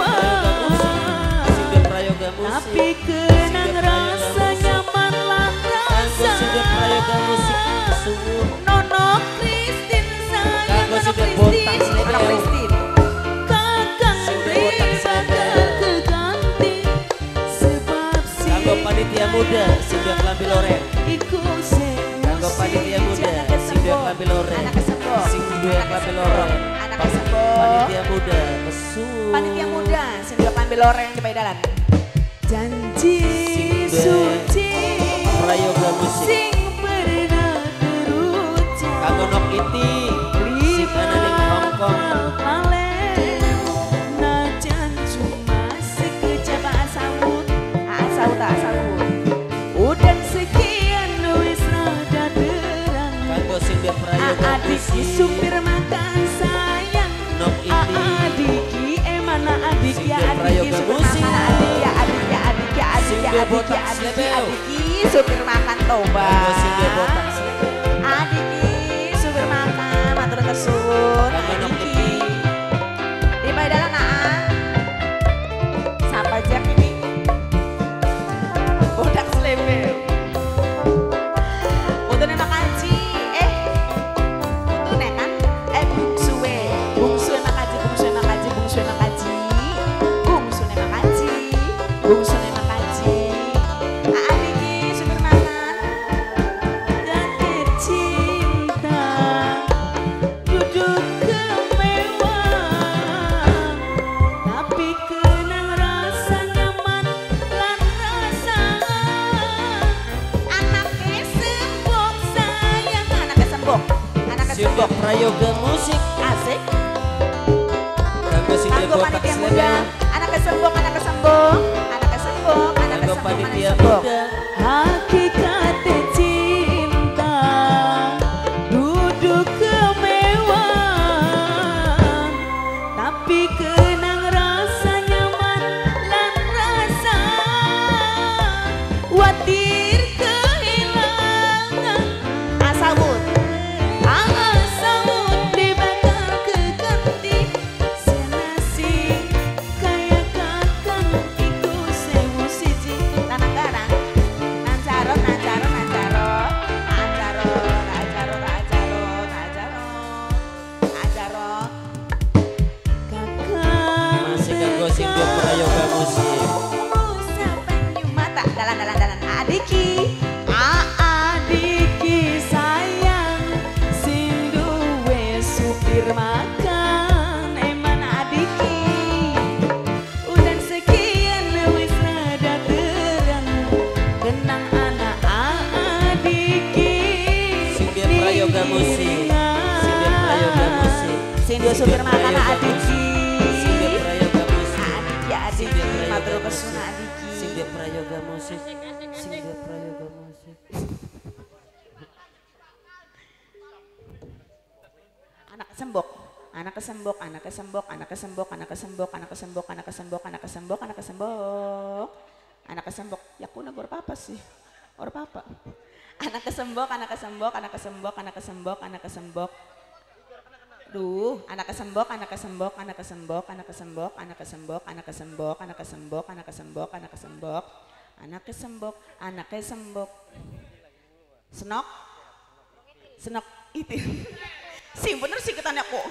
Speaker 5: kemewahan.
Speaker 4: sing duwe prayoga musik
Speaker 5: Tapi kenang rasa nyaman lan
Speaker 4: kanggo
Speaker 5: rasa.
Speaker 4: sing duwe prayoga musik sungguh
Speaker 5: Nono Kristin sayang
Speaker 4: Kanggo
Speaker 5: Nono
Speaker 4: sing duwe botak
Speaker 5: Kristin.
Speaker 4: slebeu.
Speaker 5: Nono Kristin. Kakang
Speaker 4: Sing duwe botak slebeu.
Speaker 5: bakal keganti sebab
Speaker 4: kanggo panitia muda sing duwe klambi loreng
Speaker 5: iku sewu
Speaker 4: kanggo panitia muda
Speaker 5: siji, anaknya
Speaker 4: sing duwe
Speaker 5: sembuh.
Speaker 4: klambi loreng
Speaker 5: Anaknya sembuh.
Speaker 4: sing duwe
Speaker 5: Anaknya
Speaker 4: klambi
Speaker 5: sembuh.
Speaker 4: loreng
Speaker 5: Anaknya anak kesembok.
Speaker 4: Panitia muda kesun.
Speaker 5: Panitia muda sing dua ambil loreng di paidalan. Janji suci
Speaker 4: prayoga musik
Speaker 5: sing pernah terucap.
Speaker 4: kanggo nok iti sing ana ning Hongkong.
Speaker 5: Najan cuma sekejap asawut. Udan sekian wis rada terang.
Speaker 4: Kanggo sing dia prayoga
Speaker 5: Adik supir makan sayang.
Speaker 4: nok iti
Speaker 5: Adiki mana adik
Speaker 4: Sing
Speaker 5: ya
Speaker 4: dia
Speaker 5: adiki
Speaker 4: prayoga
Speaker 5: supir
Speaker 4: musik.
Speaker 5: makan adik ya adik ya adik ya adik
Speaker 4: Sing
Speaker 5: ya
Speaker 4: dia
Speaker 5: adik
Speaker 4: botak
Speaker 5: ya adiki
Speaker 4: slebeo.
Speaker 5: adiki supir makan toba.
Speaker 4: Kanggo sing dia botak slebeo.
Speaker 5: Adiki supir makan matur kesuwun
Speaker 4: Kanggo nok
Speaker 5: adiki. Di paidalan naa. Sapa jak ini? Bodak slebeo. Utune makaji utune kan bungsuwe makaji adiki supir makan jatuh cinta duduk kemewah tapi kenang rasa nyaman lan rasa anaknya sembok sayang anaknya sembok
Speaker 4: Sing dia prayoga musik
Speaker 5: asik
Speaker 4: kanggo sing dia
Speaker 5: Kanggo
Speaker 4: botak
Speaker 5: panitia muda,
Speaker 4: slebeo.
Speaker 5: anak kesembok,
Speaker 4: Kanggo panitia muda
Speaker 5: Hakikat cinta, duduk kemewahan, tapi kenang rasa nyaman lan rasa watir kehilangan. Asawut dibakal keganti senasi kaya kakang iku sewu siji tanah garang nanjaro kakang
Speaker 4: masih kanggo sing dia prayoga musik
Speaker 5: Musa penyu mata dalan adiki adiki sayang sing duwe supir makan eman adiki udan sekian wis rada terang kenang anak adiki
Speaker 4: Sing dia prayoga musik. Sing dia prayoga musik.
Speaker 5: sing dia supir makan adiki
Speaker 4: Sing dia prayoga musik.
Speaker 5: adiki
Speaker 4: Sing
Speaker 5: adiki
Speaker 4: dia prayoga
Speaker 5: matur
Speaker 4: musik.
Speaker 5: kesuna adiki
Speaker 4: Sing dia prayoga musik. Sing dia prayoga musik.
Speaker 5: anak kesembok anak kesembok anak kesembok anak kesembok anak kesembok anak kesembok anak kesembok anak kesembok anak kesembok anak kesembok ya kuna gor papa sih gor papa anak kesembok anak kesembok anak kesembok anak kesembok anak kesembok duh anak kesembok anak kesembok anak kesembok anak kesembok anak kesembok anak kesembok anak kesembok anak kesembok anak kesembok anak kesembok anak kesembok senok senok itu sing bener sih ketanya kok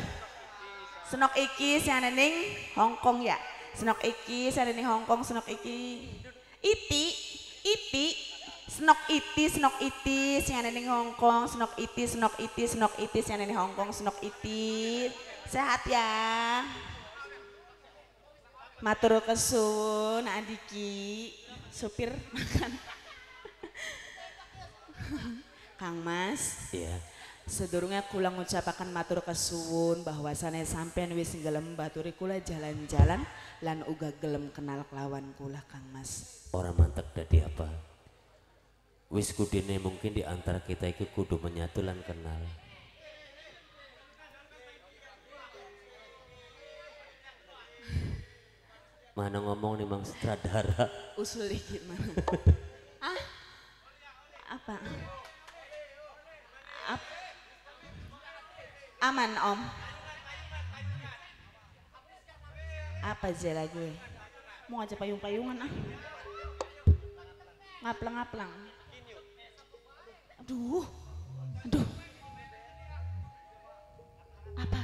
Speaker 5: senok iki si ana ning Hongkong ya senok iki si ana ning Hongkong senok iki iti senok iti si ana ning Hongkong senok iti si ana ning Hongkong senok iti sehat ya matur kesun adiki supir makan Kang Mas
Speaker 4: Iya.
Speaker 5: sedurunge kula ngucapaken matur kesuwun bahwasane sampean wis gelem baturi kula jalan-jalan lan uga gelem kenal kelawan kula Kang Mas.
Speaker 4: Orang mantek dadi apa? Wis kudine mungkin di antara kita iki kudu menyatu lan kenal. Mana ngomong nih Mang Sutradara?
Speaker 5: Usul dikit mana? Ah? Apa? Aman Om. Apa aja gue? Mau ngajak payung-payungan ah. Ngaplang-ngaplang. Aduh. Aduh. Apa?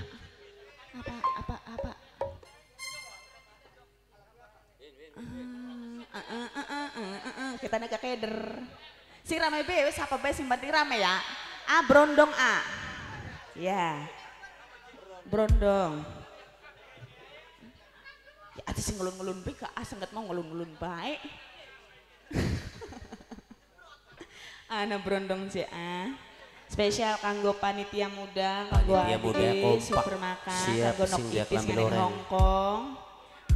Speaker 5: Kita naga keder. Si rame be, wis apa be sing penting rame ya. Ah brondong ah. Ya. Brondong. Ya atuh sing ngelun-ngelun bae ka sengket mau ngelun-ngelun bae. Ana brondong CA. Spesial kanggo panitia muda, kanggo adik super makan, kanggo nok ipis ngene Hongkong,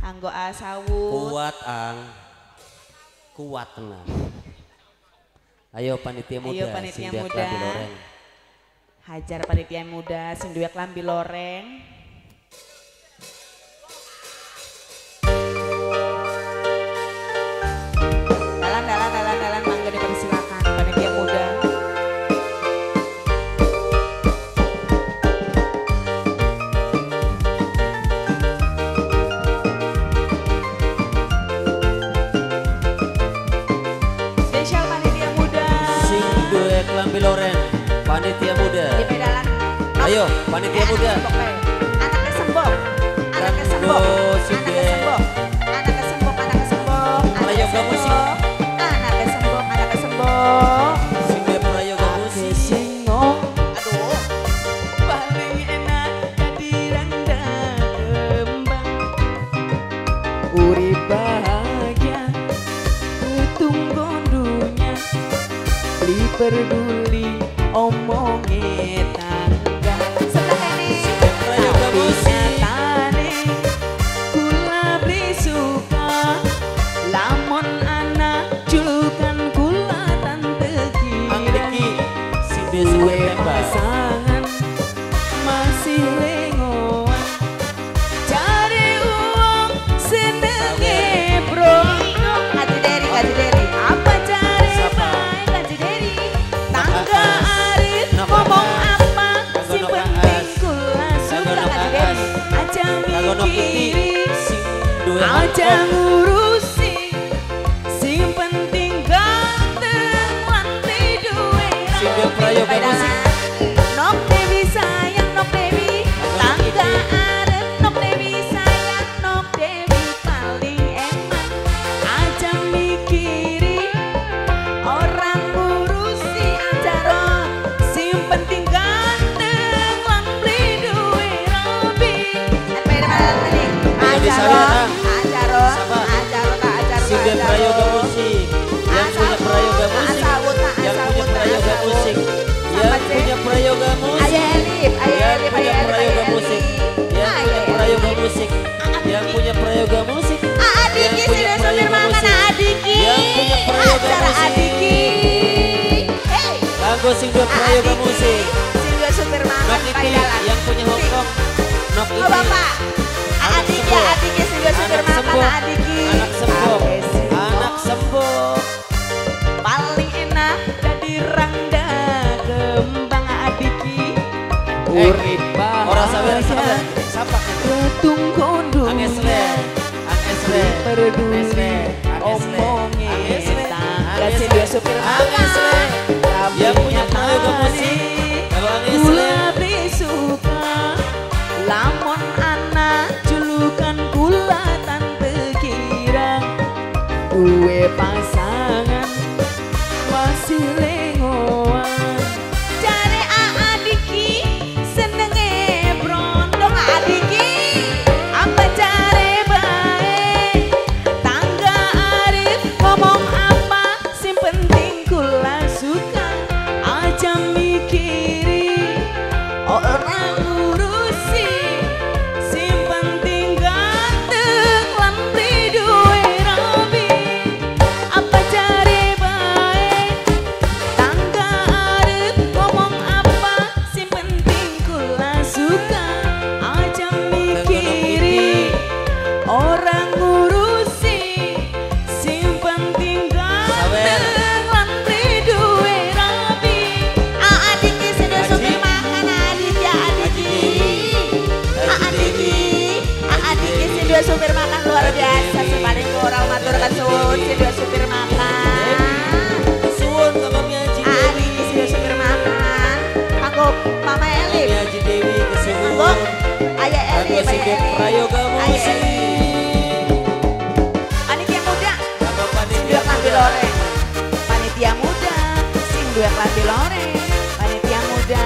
Speaker 5: kanggo asawut.
Speaker 4: Kuat ang, kuat tenang. Ayo panitia muda,
Speaker 5: ayo panitia muda. Hajar panitia muda, sing duwe klambi loreng. Dalan mangga dipersilakan panitia muda.
Speaker 4: Loren, panitia muda. Ayo, panitia muda.
Speaker 5: Anaknya sembok, anaknya sembok, anaknya sembok, anaknya sembok, anaknya sembok,
Speaker 4: prayoga musik.
Speaker 5: Anaknya sembok, anaknya sembok.
Speaker 4: Sing prayoga musik.
Speaker 5: Singong, aduh, paling enak jadi randa kembang. Urip bahagia, tunggu dunia. Beli peduli omongnya tangga sebelah ini tapi nyatane kula beli suka lamun anak julukan kula tante kira duwe pasangan masih lengoan cari uang senenge bro kaji deri apa cari baik kaji deri tangga arif ngomong apa si penting kula suka kaji deri aja mikiri aja ngurusi sing penting ganteng lantai duwe
Speaker 4: prayoga musik.
Speaker 5: Nok Dewi sayang Nok Dewi tangga arep Nok Dewi sayang Nok Dewi paling eman aja mikiri orang ngurusi acara sing penting ganteng lan beli duwe rabi acara
Speaker 4: Sing prayoga musik. Yang punya prayoga musik. Yang punya prayoga musik. Yang punya prayoga musik. Yang punya prayoga musik. Yang punya prayoga musik. Yang punya prayoga musik.
Speaker 5: Adiki sudah supir makan Adiki.
Speaker 4: Yang punya prayoga
Speaker 5: acara
Speaker 4: musik.
Speaker 5: Adiki. Hey.
Speaker 4: Kanggo sing dua prayoga musik.
Speaker 5: Sing dua supir makan
Speaker 4: Nok Iti yang punya Hongkong. Nok Iti.
Speaker 5: Oh Bapak. Adiki sing dua supir makan Adiki.
Speaker 4: Anak sembok. Anak sembok.
Speaker 5: Paling enak jadi rangda kembang Adiki. Urip
Speaker 4: Ora sawer sapak.
Speaker 5: Tunggu dulu.
Speaker 4: Angesle.
Speaker 5: Peduli omongnya tangga si dia supir
Speaker 4: Angesle. Yang punya prayoga musik. Kalau Angesle.
Speaker 5: Kula beli suka lamun anak julukan kula tante kira duwe pasangan masih lengoan cari Adiki senenge brondong Adiki apa cari baik tangga arif ngomong apa sing penting kula suka aja mikiri orang ngurusi sing penting ganteng lan beli duwe rabi apa cari baik tangga arif ngomong apa sing penting kula suka aja mikiri orang ngurusi sing penting ganteng lan beli duwe rabi Adiki sudah supir makan Adiki Adiki si dua supir makan luar biasa sepaling orang maturkan suwun si dua supir makan
Speaker 4: Suwun sama Miaji Dewi.
Speaker 5: Adiki si dua supir makan kanggo Mama Elif
Speaker 4: Miaji Dewi
Speaker 5: kanggo
Speaker 4: kesuwun.
Speaker 5: Ayah
Speaker 4: Kanggo
Speaker 5: Elif
Speaker 4: sing prayoga musik.
Speaker 5: Panitia muda
Speaker 4: Kanggo
Speaker 5: dua
Speaker 4: panitia
Speaker 5: klambi
Speaker 4: muda.
Speaker 5: loreng panitia muda sing dua klambi loreng panitia muda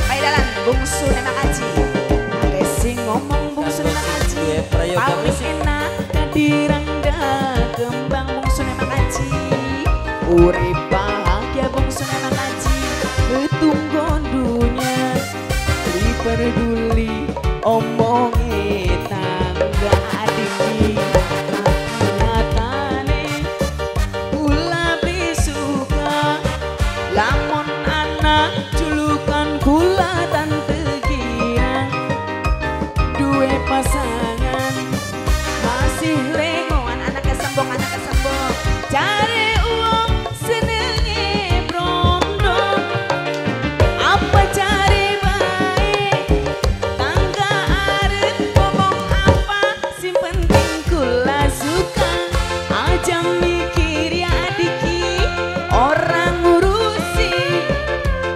Speaker 5: Baik dalan bungsu nema kaji
Speaker 4: prayoga
Speaker 5: paling
Speaker 4: musik.
Speaker 5: enak kadirangga kembang bungsune makaji urip bahagia bungsune makaji ketunggon dunia li peduli omongi tangga adiki nyatane kula bisuka lamun anak julukan kula tante girang duwe pasangan masih lengoan anak kesembong cari uang senenge brondong apa cari baik tangga arep ngomong apa si penting kula suka aja mikir ya adiki orang ngurusi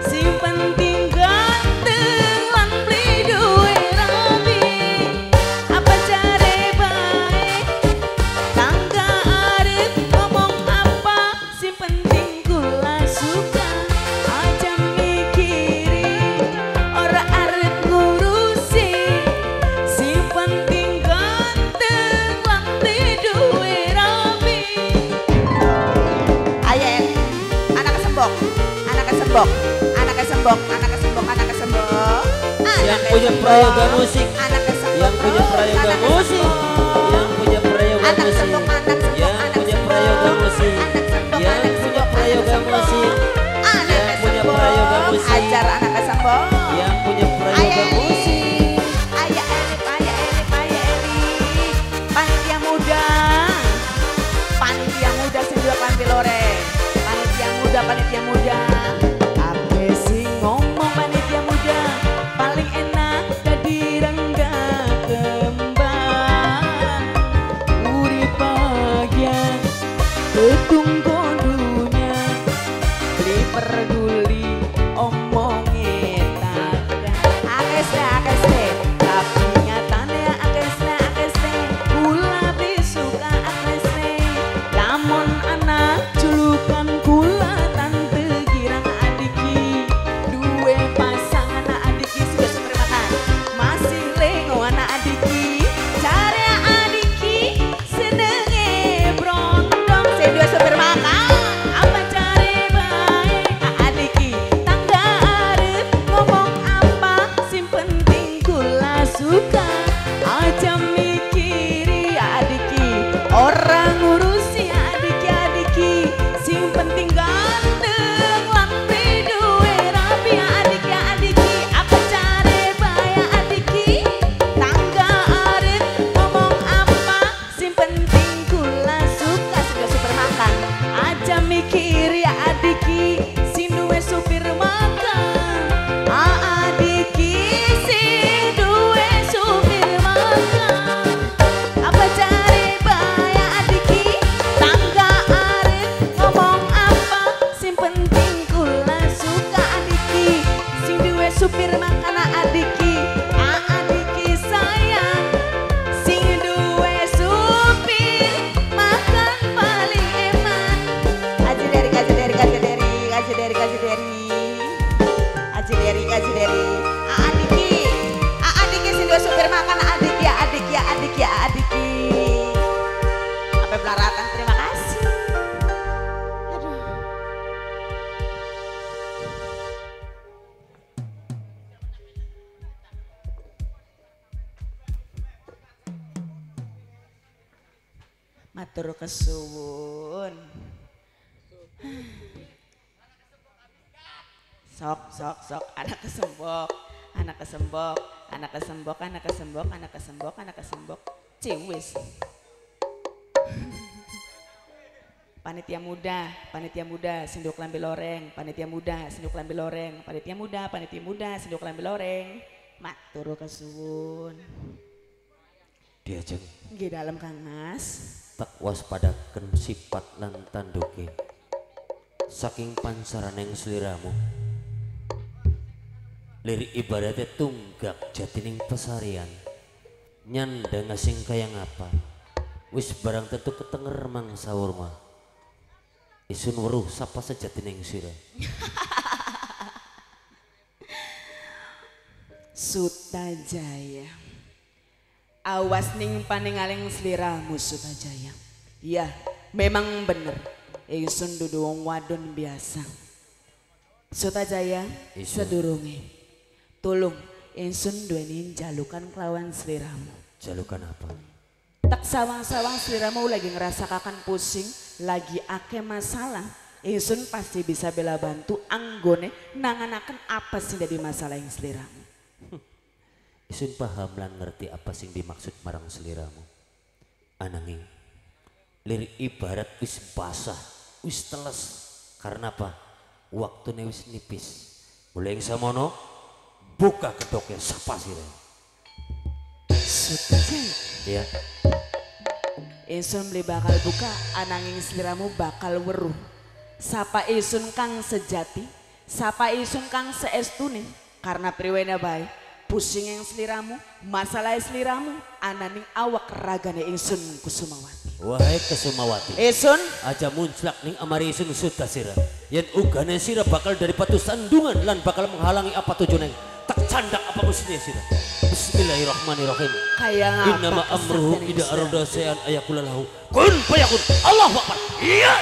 Speaker 5: si penting ganteng lan beli duwe rabi apa cari baik tangga arep ngomong apa si penting kula suka aja mikiri ora arep ngurusi si penting ganteng lan beli duwe rabi ayen anak kesembok
Speaker 4: Yang punya prayoga musik.
Speaker 5: anak kesembok
Speaker 4: Yang punya prayoga musik. Yang punya prayoga
Speaker 5: anak
Speaker 4: musik.
Speaker 5: kesembok
Speaker 4: Yang punya prayoga musik. Yang punya prayoga musik. Yang punya prayoga musik.
Speaker 5: ajar anak kesembok
Speaker 4: Yang punya prayoga musik.
Speaker 5: Ayah Elip, panitia muda sendiri klambi loreng, panitia muda, apa sih ngomong panitia muda, paling enak jadi rengga kembang, urip bahagia, ketunggu dunia, beli peduli, omongin tangga, akes tapi nyatane akes kula bisuka akes lamun anak julukan kula tante girang adiki duwe pasangan adiki sudah sumber makan masih lengo anak adiki cari adiki senenge brondong saya dua sumber makan apa cari baik adiki tangga arep ngomong apa sim penting kula suka aja mikiri adiki orang ngurusi adiki sing penting ganteng lan duwe rapi adiki apa cari baya adiki tangga arep ngomong apa sing penting kula suka sudah super makan aja mikir ya adiki sing duwe supir makan adiki sing duwe supir makan apa cari baya adiki tangga arep ngomong apa sing penting kula suka adiki sing duwe supir makan adiki adiki sayang sing duwe supir makan paling eman aji dari adiki sing duwe supir makan adiki sampai belaratan terima kasih aduh matur kesuwun sok anak kesembok ciwis panitia muda sinduk lambe loreng matur kesuwun
Speaker 4: Diajeng
Speaker 5: nggih dalem Kang Mas
Speaker 4: tak waspadaken sifat lan tanduke saking pansaraning sliramu lirik ibaratnya tunggak jatining pesarian nyandang asing kaya ngapa wis barang tentu ketenger mangsa urma isun weruh sapa sejatining sira
Speaker 5: Sutajaya Awas ning paningaling sliramu Sutajaya. Iya, memang bener. Ingsun dudu wong wadon biasa. Sutajaya, sedurunge. Tulung ingsun duweni jalukan kelawan sliramu.
Speaker 4: Jalukan apa?
Speaker 5: Tak sawang-sawang sliramu lagi ngerasakakan pusing, lagi ake masalah. Ingsun pasti bisa bela bantu anggone nanganaken apa sih dari masalah yang sliramu.
Speaker 4: Isun paham lan ngerti apa sing dimaksud marang seliramu. Ananging lirik ibarat wis basah, wis teles. Karena apa? Waktune wis nipis. Mulai yang samono buka kedoknya sapa sira.
Speaker 5: Sutajaya.
Speaker 4: Ya,
Speaker 5: Ingsun beli bakal buka ananging sliramu bakal weruh. Sapa isun kang sejati, sapa isun kang seestune, karena priwena bae pusing yang sliramu, masalah sliramu, ananing awak ragane ingsun Kusumawati.
Speaker 4: wahai Kesumawati,
Speaker 5: Isun
Speaker 4: aja munclak ning amari isun sudah sira. Yen ugane sira bakal dari patu sandungan lan bakal menghalangi apa tujuane. Tak candak apa mestinya sira. Bismillahirrahmanirrahim.
Speaker 5: kayak ngapa?
Speaker 4: Innama amruhu
Speaker 5: kesaktian
Speaker 4: ida
Speaker 5: ingsun?
Speaker 4: arada sayan ayakulalahu. Kun fayakun. Allahu akbar. Iya.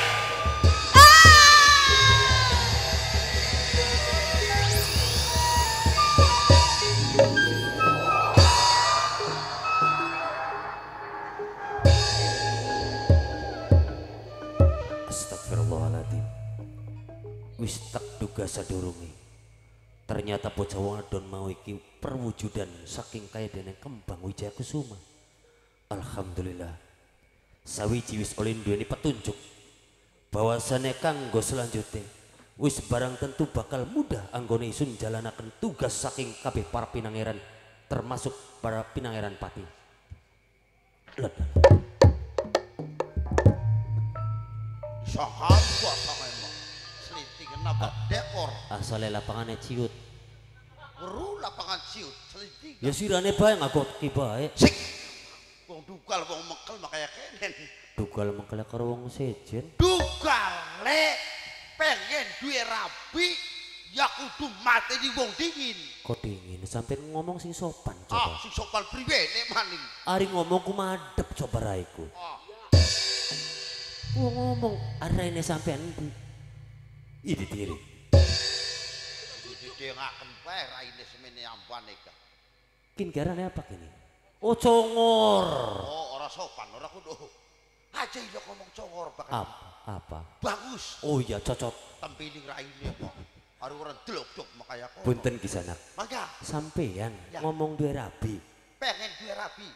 Speaker 4: Astagfirullahaladzim. Wis tak duga sadurunge. Ternyata bocah wadon mau iki perwujudan saking kayadene kembang Wijaya Kusuma. Alhamdulillah. Sawiji wis oleh duweni petunjuk bahwasane kanggo selanjutnya wis barang tentu bakal mudah anggone isun jalanaken tugas saking kabeh para pinangeran termasuk para pinangeran pati. Led.
Speaker 2: Saham kuasa memang. Seliting kenapa dekor.
Speaker 4: Asale lapangane ciut.
Speaker 2: Weru lapangan siut. Seliting.
Speaker 4: Ya sirane bae ngagoki bae.
Speaker 2: Sik. Wong dugal wong mekel makanya kenen.
Speaker 4: Dugal mengkele karo wong sejen.
Speaker 2: Dugal lek pengen duwe rabi ya kudu mati di wong dingin.
Speaker 4: Kok dingin sampai ngomong sing sopan
Speaker 2: Ah,
Speaker 4: coba.
Speaker 2: sing sopan priwene maning.
Speaker 4: Ari ngomong ku madhep coba raiku.
Speaker 2: Ah,
Speaker 4: Wong ngomong arene sampean endi? Idi diri.
Speaker 2: didengaken bae raine semene ambane ka.
Speaker 4: Kin garane apa kini? Oh congor.
Speaker 2: Oh, ora sopan, ora kudu. Aja yo ngomong congor bakal.
Speaker 4: Apa?
Speaker 2: Bagus.
Speaker 4: Oh iya cocok.
Speaker 2: Tempiling raine kok. Are ora delok-delok makaya kok.
Speaker 4: Punten kisanak.
Speaker 2: Mangga
Speaker 4: Sampean
Speaker 2: Ya.
Speaker 4: ngomong duwe rabi.
Speaker 2: pengen duwe rabi.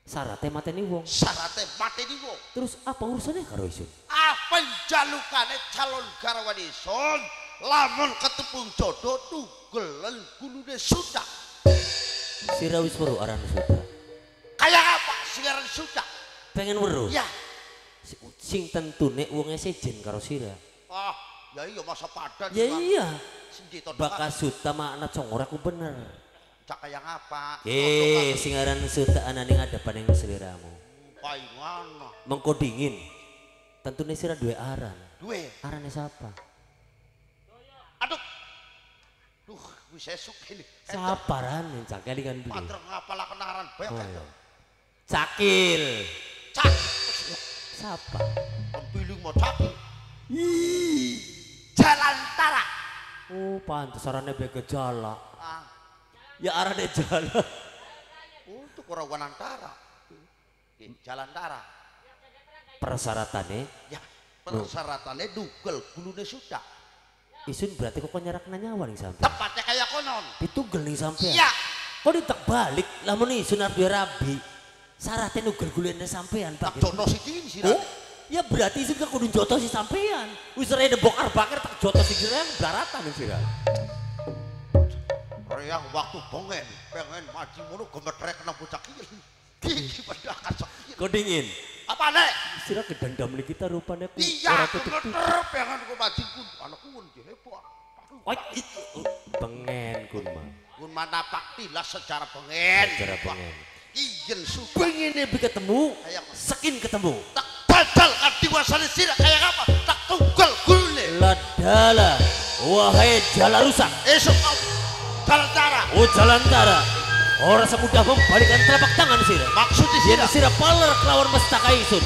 Speaker 4: Syaratnya mateni wong.
Speaker 2: Syaratnya mati di wong.
Speaker 4: Terus apa urusannya karo isun?
Speaker 2: Apa jalukane calon garwan ison lamun ketepung jodoh tugelen gulune sudah.
Speaker 4: Sira wis weruh aran sudah.
Speaker 2: Kayak apa siaran sudah?
Speaker 4: Pengen weruh.
Speaker 2: Ya.
Speaker 4: Sing tentune wonge sejen karo sira.
Speaker 2: Ah, ya iya masa padan.
Speaker 4: Ya iya.
Speaker 2: Sing ditonton
Speaker 4: Bakas suta makna congor aku bener.
Speaker 2: cak kayak apa?
Speaker 4: Sing aran suta ananing hadapan yang seliramu.
Speaker 2: Paingan.
Speaker 4: Mengko dingin. Tentune sira duwe aran.
Speaker 2: Duwe.
Speaker 4: Arane siapa?
Speaker 2: Aduh. Duh, wis esuk ini.
Speaker 4: Siapa arane cakelingan dulu.
Speaker 2: Panter ngapala kenaran bae.
Speaker 4: Oh, iya. Cakil.
Speaker 2: Cak.
Speaker 4: Siapa?
Speaker 2: Tempiling mau cak. Jalan Tara.
Speaker 4: Oh, pantes arane bae gejala.
Speaker 2: Ah,
Speaker 4: Ya arane jala.
Speaker 2: untuk orang Wanantara. Jalan Tara.
Speaker 4: Persyaratannya
Speaker 2: Ya, persyaratannya dugel gulune sudah.
Speaker 4: isun berarti kok nyerak nyawa nih sampean.
Speaker 2: Tepatnya kayak konon.
Speaker 4: Ditugel nih sampean.
Speaker 2: Iya.
Speaker 4: Kok ditek balik lamun isun arep duwe rabi. Syaratnya nugel gulene sampean
Speaker 2: Tak
Speaker 4: Pak.
Speaker 2: jono sithik sih.
Speaker 4: Oh, ya berarti isun kudu joto si sampean. Wis rene bokar bakar tak joto si sira baratan sira.
Speaker 2: Reang waktu bengen, pengen maji ngono gemetrek nang bocah kiye. Iki pendakan sakit.
Speaker 4: Kok dingin?
Speaker 2: Apa nek?
Speaker 4: Sira kedendam li kita rupane ku
Speaker 2: Iya,
Speaker 4: tutup.
Speaker 2: gemeter pengen ku maji kun. Anakku kun hebat.
Speaker 4: Wah, itu bengen kun mah.
Speaker 2: Kun mana pak tilas secara bengen.
Speaker 4: Secara bengen.
Speaker 2: Ijen suka.
Speaker 4: Pengene bi ketemu,
Speaker 2: Kayak
Speaker 4: sekin ketemu.
Speaker 2: tak badal kan diwasane sira kayak apa? Tak tunggal gulune.
Speaker 4: Ladala, wahai jala rusak.
Speaker 2: Esok jalan Tara.
Speaker 4: Oh jalan tara. Ora semudah membalikan telapak tangan sira.
Speaker 6: Maksudnya
Speaker 4: Yen
Speaker 6: sira.
Speaker 4: sira paler kelawan mestaka isun.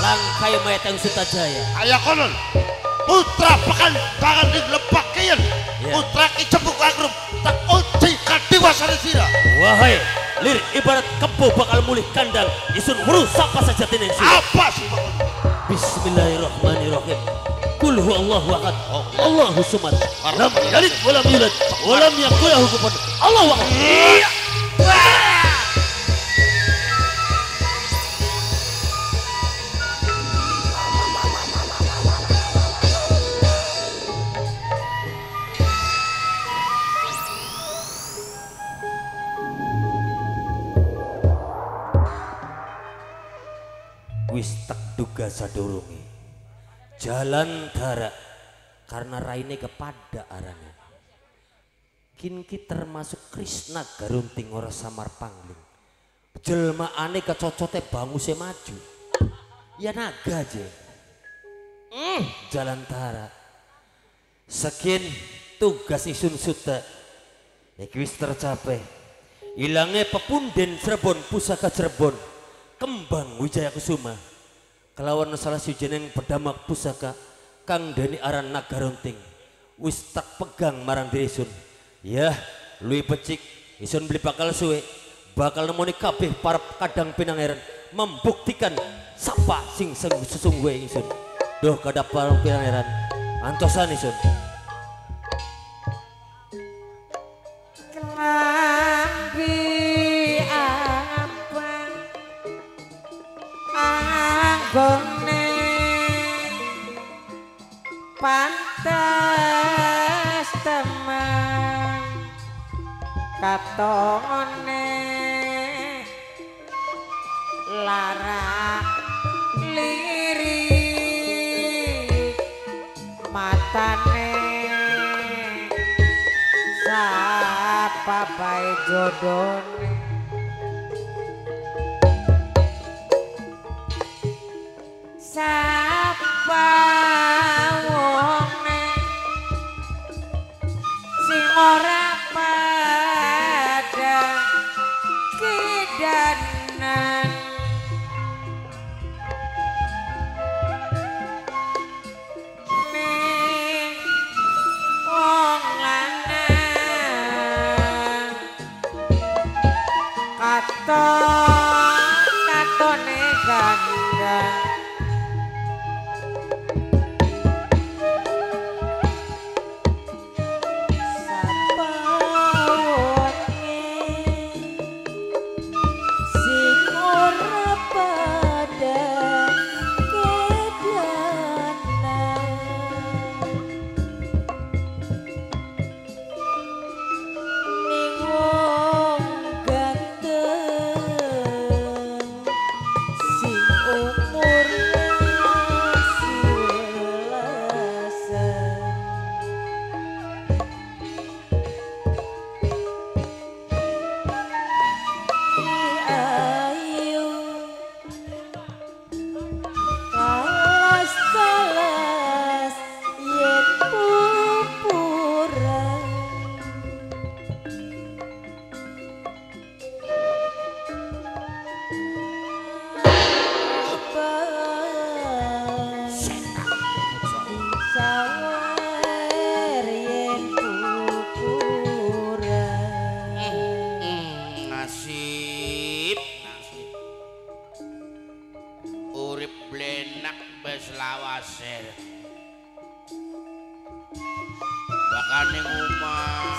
Speaker 4: Langkai mayat yang Sutajaya.
Speaker 6: Kaya konon. Putra pekan tangan di lepak kian.
Speaker 4: Iya.
Speaker 6: Putra ki cembuk angrum. Tak uji kadiwasan sira.
Speaker 4: Wahai, lir ibarat kebo bakal mulih kandang. Isun merusak pas saja tinen sira.
Speaker 6: Apa sih bakal?
Speaker 4: Bismillahirrahmanirrahim. Qul huwallahu ahad. Allahu samad. Lam yalid wa lam yulad wa lam yakul lahu kufuwan ahad. Allahu akbar. Wis tak duga sadurunge jalan darak karena raine kepada arane kinki termasuk Krishna Garunting ora samar pangling jelmaane kecocote banguse maju ya naga aja jalan darak sekian tugas isun suta iki wis tercapai ilange pepunden Cirebon pusaka Cirebon Kembang Wijaya Kusuma kelawan salah sujeneng pedamak pusaka Kang Deni aran Nagarunting wis tak pegang marang diri isun ya lui pecik isun beli bakal suwe bakal nemoni kabeh para kadang pinangeran membuktikan sapa sing sesungguhe isun doh kadap para pinangeran antosan isun
Speaker 1: Kelambi anggone pantes teman katone lara lirik matane sapa bae jodone sapa wonge sing ora pada kidanan ning wong lanang katone gandang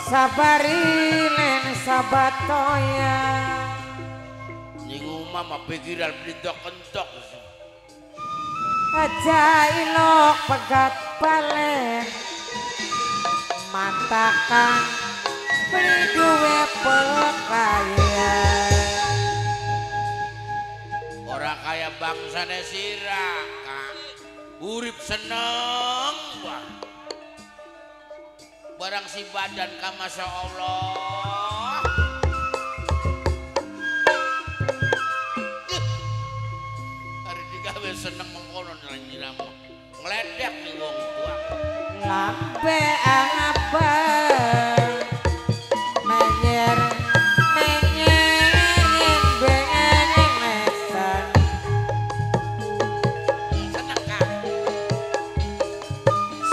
Speaker 1: sabari len sabatoya
Speaker 6: ning omah mah pikiran blendok-entok
Speaker 1: aja ilok pegat balen mantakan beli duwe pekaya
Speaker 6: ora kaya bangsane sira Kak urip seneng banget barang si badan ka Masya Allah hari digawe seneng mengkono nyiramu ngeledek nih wong tua
Speaker 1: lambe apa menyer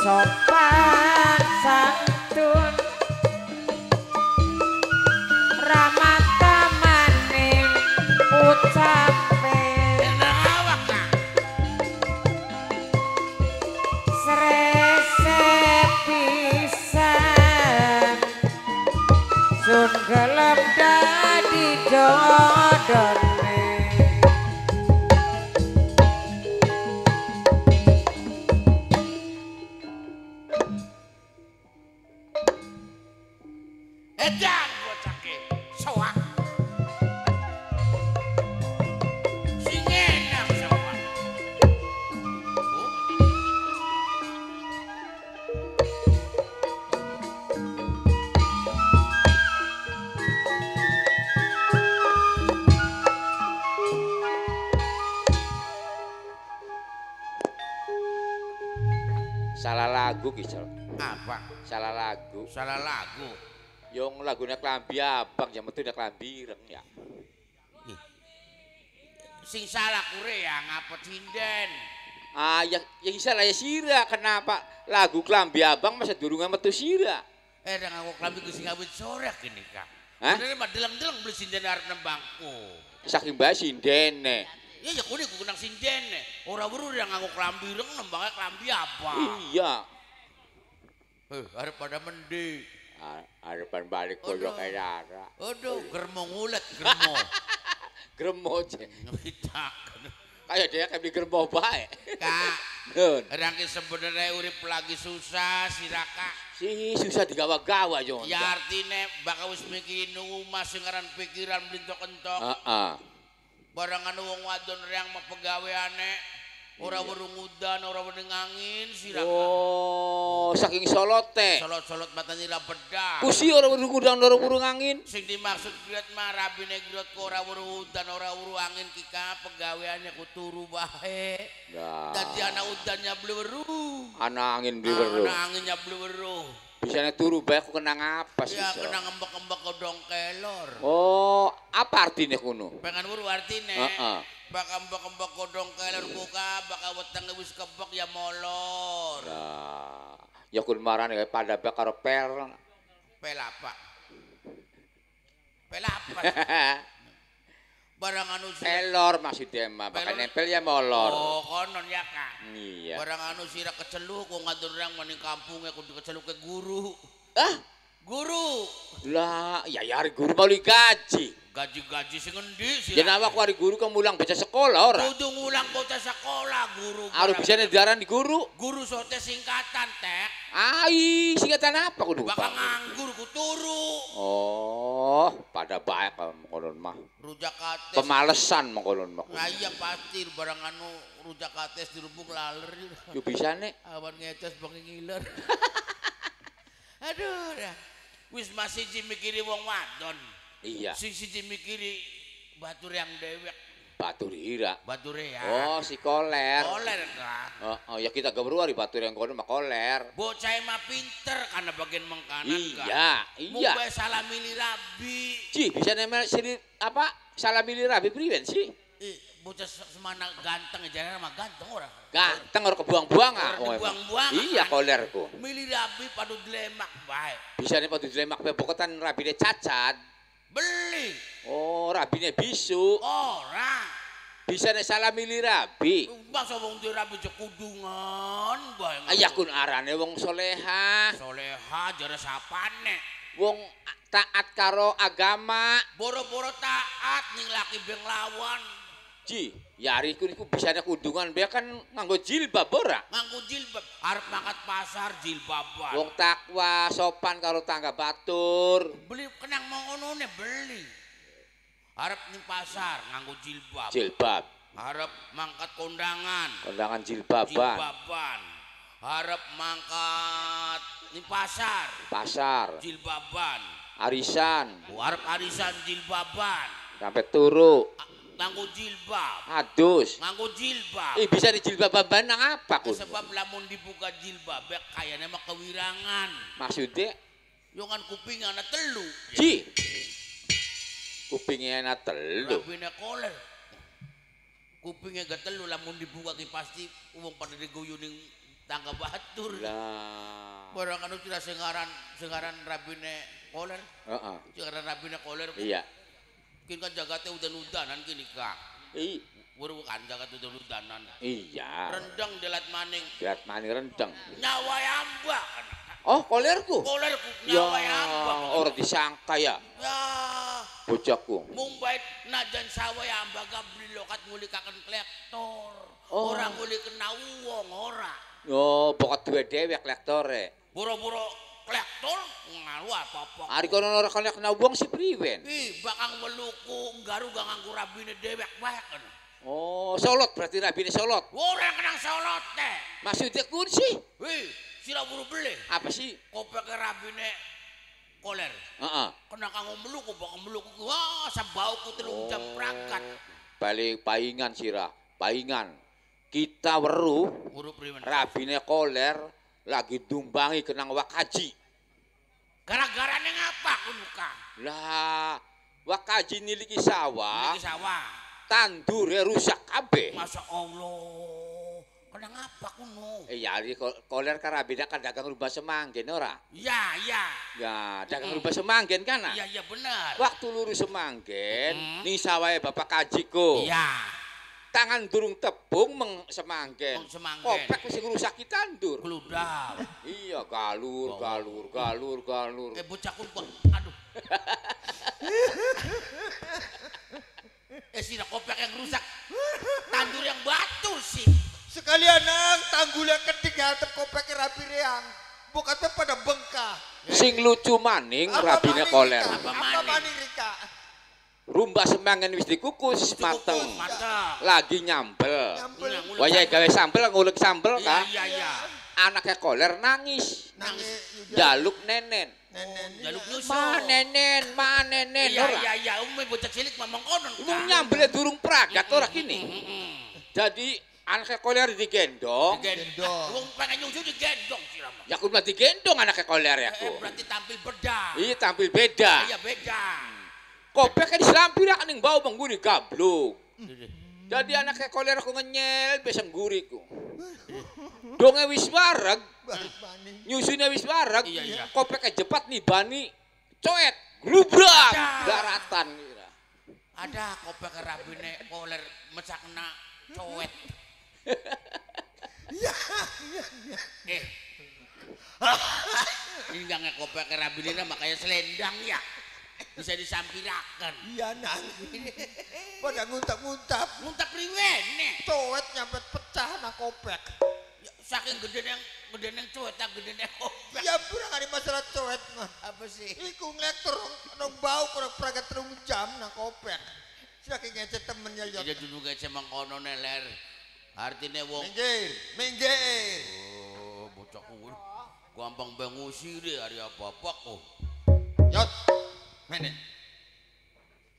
Speaker 1: sopan santun ramah tamaning ucape
Speaker 6: Enak awak nah.
Speaker 1: srese pisan sun gelem dadi jodone
Speaker 6: Edan bocah ke soak. Sing enak soak.
Speaker 7: Salah lagu Kisel.
Speaker 6: Apa?
Speaker 7: Salah lagu.
Speaker 6: Salah lagu.
Speaker 7: Yang lagunya Klambi Abang, yang betul Klambi Ireng ya.
Speaker 6: Sing salah kure ya ngapa sinden.
Speaker 7: Ah, yang salah ya Sira. Kenapa lagu Klambi Abang masa durungan metu Sira?
Speaker 6: Dan aku klambi ku sing awit sore kene Kak.
Speaker 7: Hah?
Speaker 6: Bener mah deleng-deleng beli sinden arep nembangku.
Speaker 7: Saking bae sindene.
Speaker 6: Ya kudu ku kenang sinden. Ora weruh yang nganggo klambi ireng nembangnya klambi apa?
Speaker 7: Iya.
Speaker 6: Arep pada mending.
Speaker 7: Harapan balik kodok edara.
Speaker 6: Aduh, germo ngulet, germo.
Speaker 7: Gremo je.
Speaker 6: Ngitak.
Speaker 7: Kayak dia kayak di germo bae.
Speaker 6: Kak,
Speaker 7: Nun.
Speaker 6: rangke sebenarnya urip lagi susah si Raka.
Speaker 7: Si susah digawa-gawa yo.
Speaker 6: Ya artine bakal wis mikirin omah sing aran pikiran blintok-entok.
Speaker 7: Heeh.
Speaker 6: Barang anu wong wadon reang mah pegaweane. Ora weruh udan, ora weruh angin si Raka.
Speaker 7: Oh, saking solote.
Speaker 6: Solot-solot matane ra bedah.
Speaker 7: Kusi ora weruh udang ora weruh angin.
Speaker 6: Sing dimaksud griot mah rabine griot ku ora weruh udan, ora weruh angin kika pegaweane ku turu bae.
Speaker 7: Nah,
Speaker 6: Dadi ana udannya bleweruh.
Speaker 7: ana angin beli weruh.
Speaker 6: Ana anginnya bleweruh.
Speaker 7: Bisanya turu bae aku kenang apa sih?
Speaker 6: Ya kena ngembek-ngembek kodong kelor.
Speaker 7: Oh, apa artinya kuno?
Speaker 6: Pengen weruh artine.
Speaker 7: Heeh.
Speaker 6: Bakal mbek-mbek kodong kelor buka, bakal wetenge wis kebek ya molor.
Speaker 7: Nah, ya kun marane kayak pada bae karo pel.
Speaker 6: Pel apa? Pel apa? Barang anu
Speaker 7: Pelor maksudnya mah, bakal
Speaker 6: Pelor.
Speaker 7: nempel ya molor.
Speaker 6: Oh, konon ya Kak.
Speaker 7: Iya.
Speaker 6: Barang anu sira keceluh ku ngatur orang maning kampunge kudu keceluh ke guru.
Speaker 7: Ah,
Speaker 6: Guru.
Speaker 7: lah, ya hari guru mau gaji.
Speaker 6: Gaji-gaji sing endi sih?
Speaker 7: Jadi awak hari guru ke mulang baca sekolah ora?
Speaker 6: Kudu ngulang bocah sekolah guru.
Speaker 7: Harus bisa diaran di guru.
Speaker 6: Guru sote singkatan teh.
Speaker 7: Ai, singkatan apa kudu?
Speaker 6: Bakal nganggur ku turu.
Speaker 7: Oh, pada baik mengkonon mah.
Speaker 6: Rujak kates.
Speaker 7: Pemalesan mengkonon mah.
Speaker 6: Nah iya pasti barang anu rujak kates dirubuk laler.
Speaker 7: Yo bisa nek.
Speaker 6: Awan ngeces bang ngiler. Aduh dah. Wis masih mikiri wong wadon.
Speaker 7: Iya,
Speaker 6: Sing siji mikiri batur yang dewek.
Speaker 7: batu hira.
Speaker 6: Batur ya.
Speaker 7: Oh, si koler.
Speaker 6: Koler Kak.
Speaker 7: Oh, ya kita gebru hari batu yang kono mah koler.
Speaker 6: Bocah mah pinter karena bagian mengkanan
Speaker 7: Iya, iya.
Speaker 6: Mubah salah milih rabi.
Speaker 7: Ci, bisa nemel sini apa? Salah milih rabi priwen sih.
Speaker 6: Bocah semana ganteng aja mah ganteng orang.
Speaker 7: Ganteng orang kebuang-buang ah.
Speaker 6: Orang dibuang-buang.
Speaker 7: Iya kolerku.
Speaker 6: Milih rabi padu dilemak baik.
Speaker 7: Bisa nih padu dilemak bokotan rabine cacat.
Speaker 6: Beli
Speaker 7: Oh, rabine bisu.
Speaker 6: orang.
Speaker 7: Bisa nih salah milih rabi.
Speaker 6: Masa wong di rabi cekudungan bae.
Speaker 7: Ayakun arane wong soleha.
Speaker 6: Soleha jare sapane.
Speaker 7: Wong taat karo agama.
Speaker 6: Boro-boro taat ning laki beng lawan.
Speaker 7: Ji, ya hariku niku bisanya kudungan biar kan nganggo jilbab ora.
Speaker 6: Nganggo jilbab, arep mangkat pasar jilbaban.
Speaker 7: Wong takwa sopan karo tangga batur.
Speaker 6: Beli kenang mau onone beli. Arep ning pasar nganggo jilbab.
Speaker 7: Jilbab,
Speaker 6: Arep mangkat kondangan.
Speaker 7: kondangan jilbaban,
Speaker 6: Jilbaban. Arep mangkat ning pasar.
Speaker 7: pasar,
Speaker 6: Jilbaban.
Speaker 7: arisan,
Speaker 6: Arep arisan jilbaban.
Speaker 7: sampai turu,
Speaker 6: Nganggo jilbab.
Speaker 7: adus.
Speaker 6: Nganggo jilbab.
Speaker 7: Bisa di jilbaban nang apa ku?
Speaker 6: Sebab lamun dibuka jilbab kayaknya mah kewirangan.
Speaker 7: Maksudnya,
Speaker 6: Yo kan kuping ana telu.
Speaker 7: Ji, kupingnya enak telu.
Speaker 6: Rabine koler. Kupingnya gak telu lamun dibuka ki pasti wong pada diguyu ning tangga batur.
Speaker 7: Lah.
Speaker 6: Barang anu tidak sengaran rabine koler.
Speaker 7: Heeh.
Speaker 6: Sengaran rabine koler.
Speaker 7: Iya.
Speaker 6: Kini kan jagatnya udan-udanan gini kak. Baru kan jagat udan-udanan.
Speaker 7: Iya.
Speaker 6: Rendang delat maning.
Speaker 7: Lihat maning rendang.
Speaker 6: Nyawa yamba.
Speaker 7: Oh, kolerku.
Speaker 6: Kolerku
Speaker 7: Ya,
Speaker 6: nyawa yamba.
Speaker 7: orang disangka ya.
Speaker 6: Ya.
Speaker 7: Bocahku.
Speaker 6: Mumbait najan sawa yamba gabli lokat ngulikakan kolektor.
Speaker 7: Oh.
Speaker 6: Orang nguli kena uang ora.
Speaker 7: Oh, pokok dua dewek lektore.
Speaker 6: Boro-boro kolektor ngalu apa-apa.
Speaker 7: Ari kono ora kena uang si priwen.
Speaker 6: Ih, bakang meluku garu ganggu rabine dewek bae kan.
Speaker 7: Oh, solot berarti rabine solot.
Speaker 6: Orang kenang solot teh.
Speaker 7: Maksudnya kun sih?
Speaker 6: Wih, sila buru beli.
Speaker 7: Apa sih?
Speaker 6: Kopek rabine koler.
Speaker 7: Heeh.
Speaker 6: Kena kanggo meluku, bakang meluku. Wah, sabauku telung jam perangkat.
Speaker 7: Balik paingan sirah, paingan. Kita weruh
Speaker 6: Buru priwen.
Speaker 7: rabine koler lagi dumbangi kenang wakaji.
Speaker 6: Gara-gara neng apa kunuka?
Speaker 7: Lah, wakaji niliki sawah,
Speaker 6: Niki sawah.
Speaker 7: tandure rusak kabeh.
Speaker 6: Masya Allah. Kena ngapa kuno?
Speaker 7: Ya, koler karabida kan dagang rubah semanggen ora?
Speaker 6: Iya, iya.
Speaker 7: Ya, dagang rubah semanggen kan?
Speaker 6: Iya, iya benar.
Speaker 7: Waktu lurus semanggen, ning sawahe bapak kajiku.
Speaker 6: Iya.
Speaker 7: Tangan durung tepung semanggen.
Speaker 6: Semanggen.
Speaker 7: Kopek wis ngrusaki tandur.
Speaker 6: Gludal.
Speaker 7: Iya, galur.
Speaker 6: Bocahku kok. Aduh. Sina kopek yang rusak. Tandur yang batu sih.
Speaker 2: Sekalian nang tanggulnya ketinggal terkopek rapi reang. Bukatnya pada bengkah.
Speaker 7: Sing lucu maning rabine koler.
Speaker 2: Apa maning Rika?
Speaker 7: Rumba semanggen wis dikukus mateng.
Speaker 6: Mateng.
Speaker 7: Lagi nyambel.
Speaker 2: Nyambel.
Speaker 7: Wayahe gawe sambel ngulek sambel
Speaker 6: Iya,
Speaker 7: kan.
Speaker 6: iya, iya.
Speaker 7: Anaknya koler nangis.
Speaker 2: Nangis.
Speaker 7: Jaluk nenen.
Speaker 2: Nenen.
Speaker 6: Jaluk nyusul.
Speaker 7: Ma nenen
Speaker 6: Iya,
Speaker 7: ora.
Speaker 6: iya, iya. Umi bocah cilik mamang konon.
Speaker 7: Lu nyambele durung pragat ora kini. Jadi anaknya koler digendong.
Speaker 2: Gendong.
Speaker 6: Wong pengen nyusul digendong sih Rama.
Speaker 7: Ya aku bilang digendong anaknya koler ya aku.
Speaker 6: Berarti tampil beda.
Speaker 7: Iya tampil beda.
Speaker 6: Iya beda.
Speaker 7: Kopek kan dislampir ning bau mengguni gabluk. Jadi anaknya koler aku ngenyel besem guriku. Donge wis wareg,
Speaker 2: Balik maning.
Speaker 7: nyusunnya wis wareg.
Speaker 6: Iya, iya.
Speaker 7: Kopeknya jepat nih bani coet, glubrak,
Speaker 6: Ada.
Speaker 7: daratan kira.
Speaker 6: Ada kopek rabine koler mecakna cowet. Ini nggak ngekopek rabine makanya selendang ya. Bisa disampirakan.
Speaker 2: Iya nang. Pada nguntap-nguntap.
Speaker 6: Muntah priwene.
Speaker 2: Cowet nyampe pecah na kopek.
Speaker 6: Ya, saking gede yang cowet, tak gede yang kopek.
Speaker 2: Ya kurang ada masalah cowet mah.
Speaker 6: Apa sih?
Speaker 2: Iku ngelektor nong bau kurang peragat terung jam na kopek. Saking ngecet temennya ya.
Speaker 6: Jadi dulu kayak cemang kono neler. Artinya wong.
Speaker 2: Minggir.
Speaker 6: Oh, bocah kuwi. Gampang bengusi deh hari apa-apa kok.
Speaker 8: Yot, mene.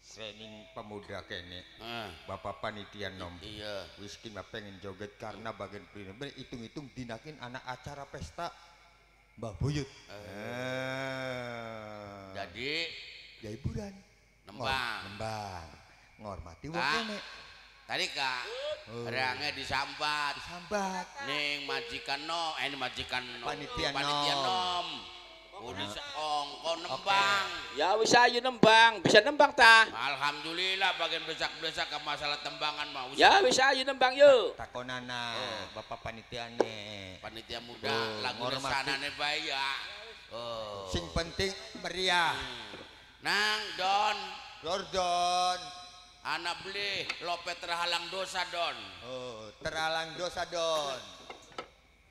Speaker 8: Training pemuda kene. Bapak panitia nom.
Speaker 6: Iya.
Speaker 8: Whisky mah pengen joget karena bagian primer hitung-hitung dinakin anak acara pesta Mbah Buyut.
Speaker 6: Jadi
Speaker 8: ya hiburan.
Speaker 6: nembang.
Speaker 8: Ngormati wong
Speaker 6: Kak.
Speaker 8: kene.
Speaker 6: Tadi Kak, reangnya disambat.
Speaker 8: Sambat.
Speaker 6: Ning majikan no, ini majikan nom.
Speaker 8: Panitia
Speaker 6: nom. Udah seongko nembang.
Speaker 7: Ya wis ayo nembang, bisa nembang ta?
Speaker 6: Alhamdulillah bagian besak-besak ke masalah tembangan mau.
Speaker 7: Ya wis ayo nembang yuk.
Speaker 8: Takonana bapak panitiane.
Speaker 6: Panitia muda lagu
Speaker 8: ngormati.
Speaker 6: sanane bae ya. Oh.
Speaker 8: Sing penting meriah.
Speaker 6: Nang Don,
Speaker 2: Gordon.
Speaker 6: anak beli lope terhalang dosa Don.
Speaker 2: Oh, teralang dosa Don.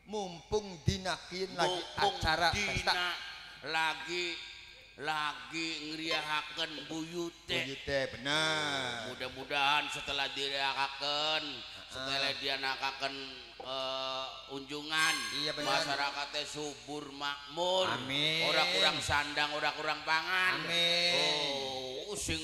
Speaker 2: Mumpung dinakin lagi
Speaker 6: Mumpung
Speaker 2: acara
Speaker 6: dina
Speaker 2: pesta.
Speaker 6: lagi ngeriahaken buyute.
Speaker 2: Buyute benar.
Speaker 6: Mudah-mudahan setelah diriahaken, setelah dia nakaken unjungan,
Speaker 2: Iya, benar.
Speaker 6: masyarakatnya subur makmur.
Speaker 2: Amin.
Speaker 6: Ora kurang sandang, ora kurang pangan.
Speaker 2: Amin.
Speaker 6: Oh, sing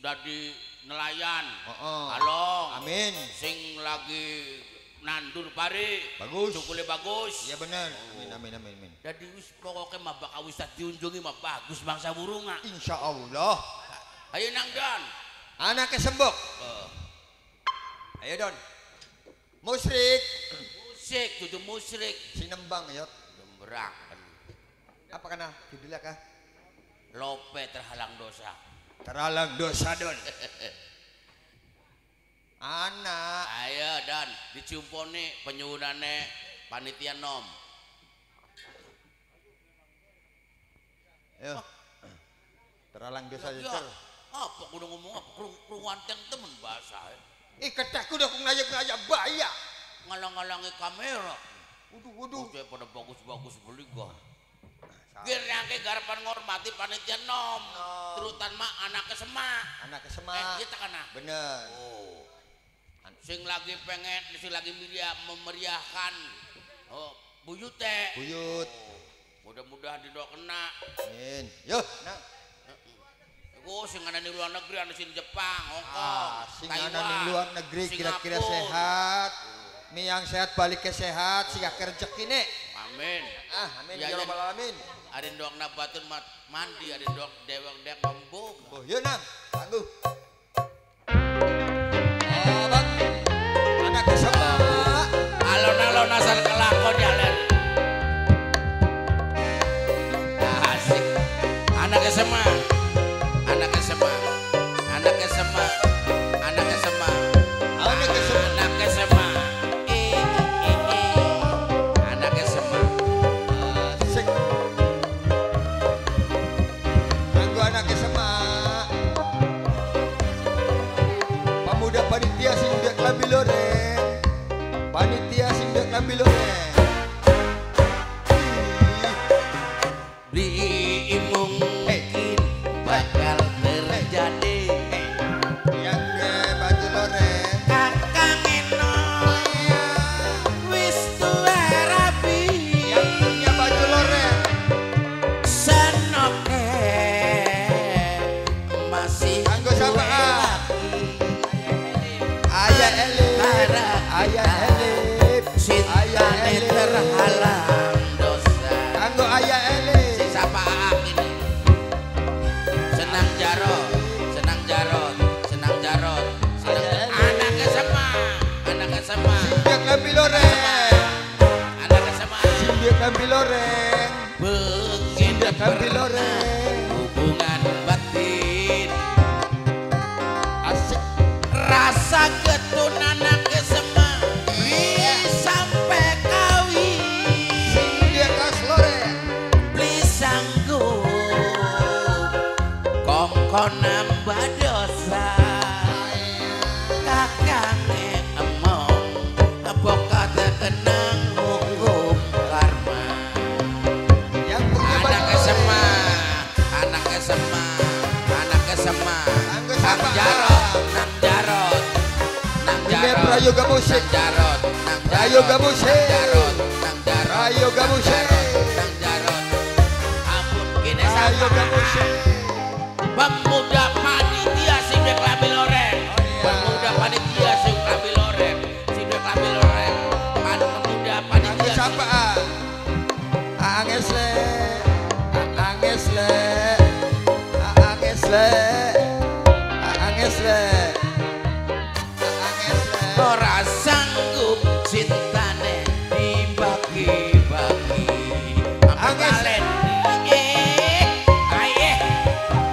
Speaker 6: dadi nelayan.
Speaker 2: Oh.
Speaker 6: Along.
Speaker 2: Amin.
Speaker 6: Sing lagi nandur pari.
Speaker 2: Bagus.
Speaker 6: Cukule bagus.
Speaker 2: Iya benar. Amin.
Speaker 6: Jadi wis pokoknya mah bakal wis diunjungi mah bagus bangsa burunga.
Speaker 2: Insya Allah.
Speaker 6: Ayo Nang Don.
Speaker 2: Anaknya sembok. Ayo Don. Musrik.
Speaker 6: Sik dudu musyrik.
Speaker 8: Sinembang ya.
Speaker 6: Jemberak.
Speaker 8: Apa kana judulnya kah?
Speaker 6: Lope terhalang dosa.
Speaker 8: Terhalang dosa don. Anak.
Speaker 6: Ayo dan dicumponi penyuhunane panitia nom.
Speaker 8: Ayo. Terhalang dosa
Speaker 6: Ya,
Speaker 8: jeter.
Speaker 6: apa kudu ngomong apa? Ruwanteng temen bahasa.
Speaker 8: Ketekku udah ngajak bayar.
Speaker 6: Ngalang-ngalangi kamera.
Speaker 8: Waduh.
Speaker 6: Oke pada bagus-bagus beli gua. Biar nyangke garapan ngormati panitia nom. Terutama anak kesemak.
Speaker 8: Anak kesemak.
Speaker 6: Iya takana.
Speaker 8: Bener.
Speaker 6: Oh. Sing lagi pengen, sing lagi memeriahkan. Oh, buyut teh.
Speaker 8: Buyut.
Speaker 6: Oh, mudah-mudahan didoa kena.
Speaker 8: Amin. Yo, nah.
Speaker 6: Oh, sing ana di luar negeri, ana sing Jepang, Hong Kong,
Speaker 8: Sing ana di luar negeri kira-kira sehat. Yang sehat balik ke sehat, sing rezeki nih.
Speaker 6: Amin.
Speaker 8: Amin ya rabbal alamin.
Speaker 6: Ada doang nabatun mandi, ada doang dewek membung.
Speaker 8: Oh, yo nang, tangguh. Abang, anak kesama.
Speaker 6: Alon-alon asal kelakon ya len. Asik. Anak kesema. Anak kesema. Anak kesema. Anak kesema. Anak kesema. Anak kesema. Anak kesema.
Speaker 8: Asik. Tangguh anak kesama. Pemuda panitia sing dek lambi loreng. Panitia sing dek lambi loreng.
Speaker 6: Beli mungkin bakal terjadi.
Speaker 8: Yang de baju loreng.
Speaker 6: Kakang Eno wis tuwe rapi.
Speaker 8: Yang punya baju loreng.
Speaker 6: Senoke masih
Speaker 8: Kanggo siapa,
Speaker 6: duwe
Speaker 8: ah?
Speaker 6: laki.
Speaker 8: Ayah Elif. Ayah Elif.
Speaker 6: Cintane terhalang dosa.
Speaker 8: Kanggo ayah Elif.
Speaker 6: Sing sapa aak ini. Senang jarot, senang jarot, senang jarot, senang
Speaker 8: Ayah Elif.
Speaker 6: anak kesema, anak kesema,
Speaker 8: Sindiak lambi loreng.
Speaker 6: anak kesema.
Speaker 8: Sindiak lambi loreng.
Speaker 6: Begini
Speaker 8: Sindiak lambi
Speaker 6: pernah
Speaker 8: loreng.
Speaker 6: hubungan batin.
Speaker 8: Asik.
Speaker 6: Rasa getun anak kesema beli sampai kawin.
Speaker 8: Sindiak kas loreng.
Speaker 6: Beli sanggup kongkon nambah dosa. Kakange emong bokat kenang hukum karma.
Speaker 8: Yang punya
Speaker 6: Anak
Speaker 8: baju
Speaker 6: kesema,
Speaker 8: loreng.
Speaker 6: anak kesema, anak kesema.
Speaker 8: Kanggo
Speaker 6: Nang
Speaker 8: siapa,
Speaker 6: jarot,
Speaker 8: ah?
Speaker 6: nang jarot, nang
Speaker 8: Ini
Speaker 6: jarot.
Speaker 8: prayoga musik.
Speaker 6: Nang jarot, nang
Speaker 8: Prayoga
Speaker 6: jarot,
Speaker 8: musik.
Speaker 6: nang jarot, nang jarot,
Speaker 8: Prayoga
Speaker 6: nang
Speaker 8: musik.
Speaker 6: jarot, nang jarot. Ampun kini
Speaker 8: Prayoga
Speaker 6: sama
Speaker 8: musik.
Speaker 6: pemuda panitia sing dek lambi loreng.
Speaker 8: Oh, iya.
Speaker 6: Pemuda panitia sing lambi loreng, sing dek lambi loreng. Pemuda
Speaker 8: Kanggo
Speaker 6: panitia sing
Speaker 8: siapa? Angesle. Angesle. Angesle. Angesle. Angesle.
Speaker 6: ora sanggup cintane dibagi-bagi. Ambalen aye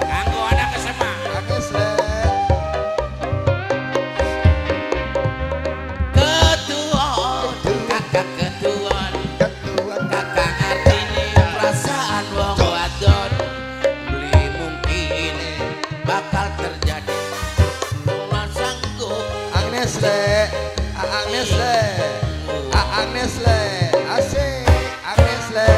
Speaker 6: kanggo anak kesema.
Speaker 8: Angesle.
Speaker 6: Ketuon, kakak ketuon,
Speaker 8: Ketuan.
Speaker 6: kakak artine perasaan wong wadon. Beli mungkin bakal terjadi. Ora sanggup
Speaker 8: Agnesle, Agnesle, Agnesle, asik, Agnesle.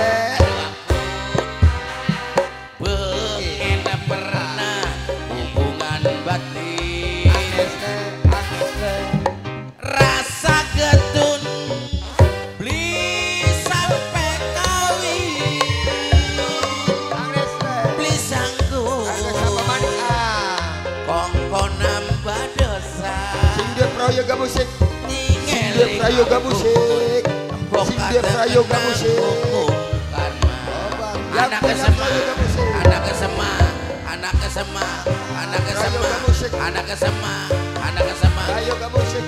Speaker 6: Pengen pernah hubungan batin.
Speaker 8: Agnesle, Agnesle.
Speaker 6: Rasa getun beli sampai kawin.
Speaker 8: Agnesle.
Speaker 6: Beli sanggup
Speaker 8: Kanggo sama manik.
Speaker 6: kongkon nambah dosa.
Speaker 8: Sindia prayoga musik. Sindia
Speaker 6: Ningeli
Speaker 8: prayoga musik.
Speaker 6: Bokat
Speaker 8: Sindia prayoga
Speaker 6: kenang
Speaker 8: musik.
Speaker 6: hukum karma.
Speaker 8: Yang
Speaker 6: Anak
Speaker 8: punya
Speaker 6: kesema,
Speaker 8: prayoga musik.
Speaker 6: anak kesema, anak kesema, anak kesema,
Speaker 8: Prayoga musik.
Speaker 6: anak kesema, anak kesema.
Speaker 8: Prayoga musik.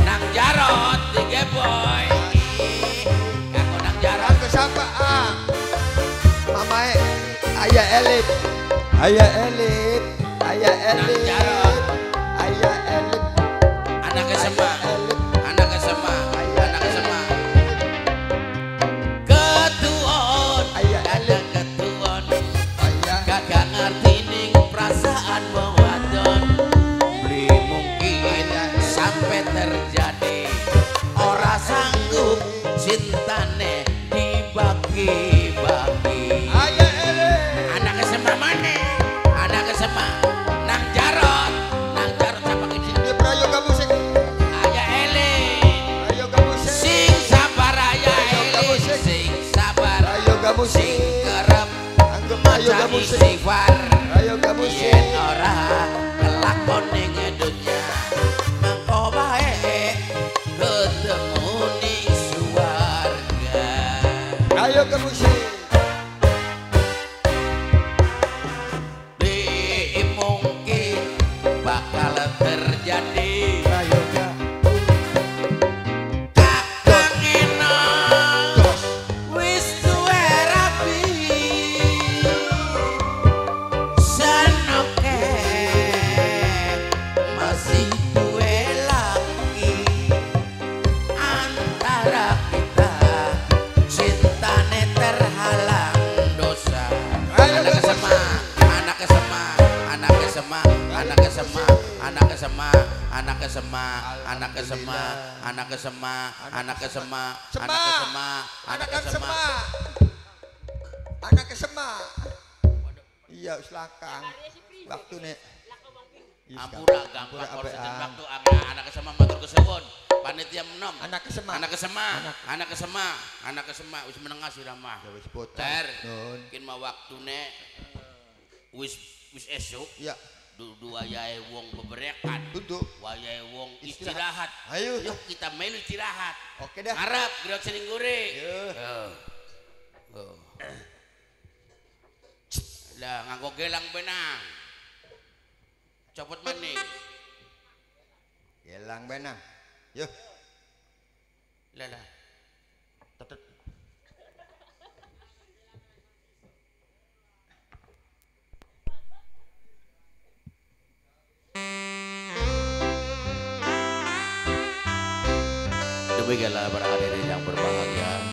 Speaker 6: Nang jarot tiga boy.
Speaker 8: Elip. Ayah Elip. Ayah Elip.
Speaker 6: Jarot.
Speaker 8: Ayah Elip.
Speaker 6: Anaknya sama.
Speaker 8: Elip.
Speaker 6: Anaknya sama. Anaknya sama. Ketuon.
Speaker 8: Ayah
Speaker 6: Ada
Speaker 8: Elip.
Speaker 6: ketuon.
Speaker 8: Ayah.
Speaker 6: Kagak ngerti ning perasaan wong wadon. Beli mungkin sampai terjadi. Ora sanggup cintane dibagi-bagi.
Speaker 8: Ayah Elip.
Speaker 6: Anaknya sama mana? Anaknya sama. Nang Jarot. Nang Jarot siapa ke sini?
Speaker 8: Dia prayoga musik.
Speaker 6: Ayah Eli.
Speaker 8: Prayoga musik.
Speaker 6: Sing sabar ayah Eli. Sing sabar.
Speaker 8: Prayoga
Speaker 6: Sing
Speaker 8: musik.
Speaker 6: kerep.
Speaker 8: Anggap prayoga
Speaker 6: Maca
Speaker 8: musik.
Speaker 6: istighfar.
Speaker 8: Prayoga musik.
Speaker 6: Yen ora kelakon ning dunya. Mengko bae ketemu ning suwarga.
Speaker 8: Ayo ke musik.
Speaker 6: Di mungkin bakal terjadi.
Speaker 8: Prayoga.
Speaker 6: Kakang enak wis duwe rapi. Sanoke masih duwe laki. Antara kita cintane terhalang dosa.
Speaker 8: Ayo,
Speaker 6: Anaknya
Speaker 8: Bos.
Speaker 6: sama, anaknya sama, anaknya sama, anaknya sama, anaknya sama, anaknya sama, anaknya sama, anaknya sama, anaknya sama, anaknya sama,
Speaker 8: Anaknya
Speaker 6: anaknya sama.
Speaker 8: sema. Anaknya sema. Iya, selakang. Waktu nek.
Speaker 6: Ampura gampang korsetan waktu anaknya sama matur kesuwun. Panitia menom.
Speaker 8: Anaknya sema.
Speaker 6: Anaknya sama, anaknya sama, anaknya sama wis menengah sirama.
Speaker 8: Ya wis bocah.
Speaker 6: Ter,
Speaker 8: Nun.
Speaker 6: mungkin mah waktune wis esuk.
Speaker 8: Ya,
Speaker 6: Dudu wayahe wong beberekan.
Speaker 8: duduk.
Speaker 6: Wayahe wong istirahat.
Speaker 8: Ayo.
Speaker 6: Yuk kita melu istirahat.
Speaker 8: Oke dah.
Speaker 6: Ngarep gerak seling gure.
Speaker 8: Yo.
Speaker 6: Lah nganggo gelang benang. Copot maning.
Speaker 8: Gelang benang. Yo.
Speaker 6: Lah lah.
Speaker 8: Tetet.
Speaker 6: Demikianlah para hadirin yang berbahagia.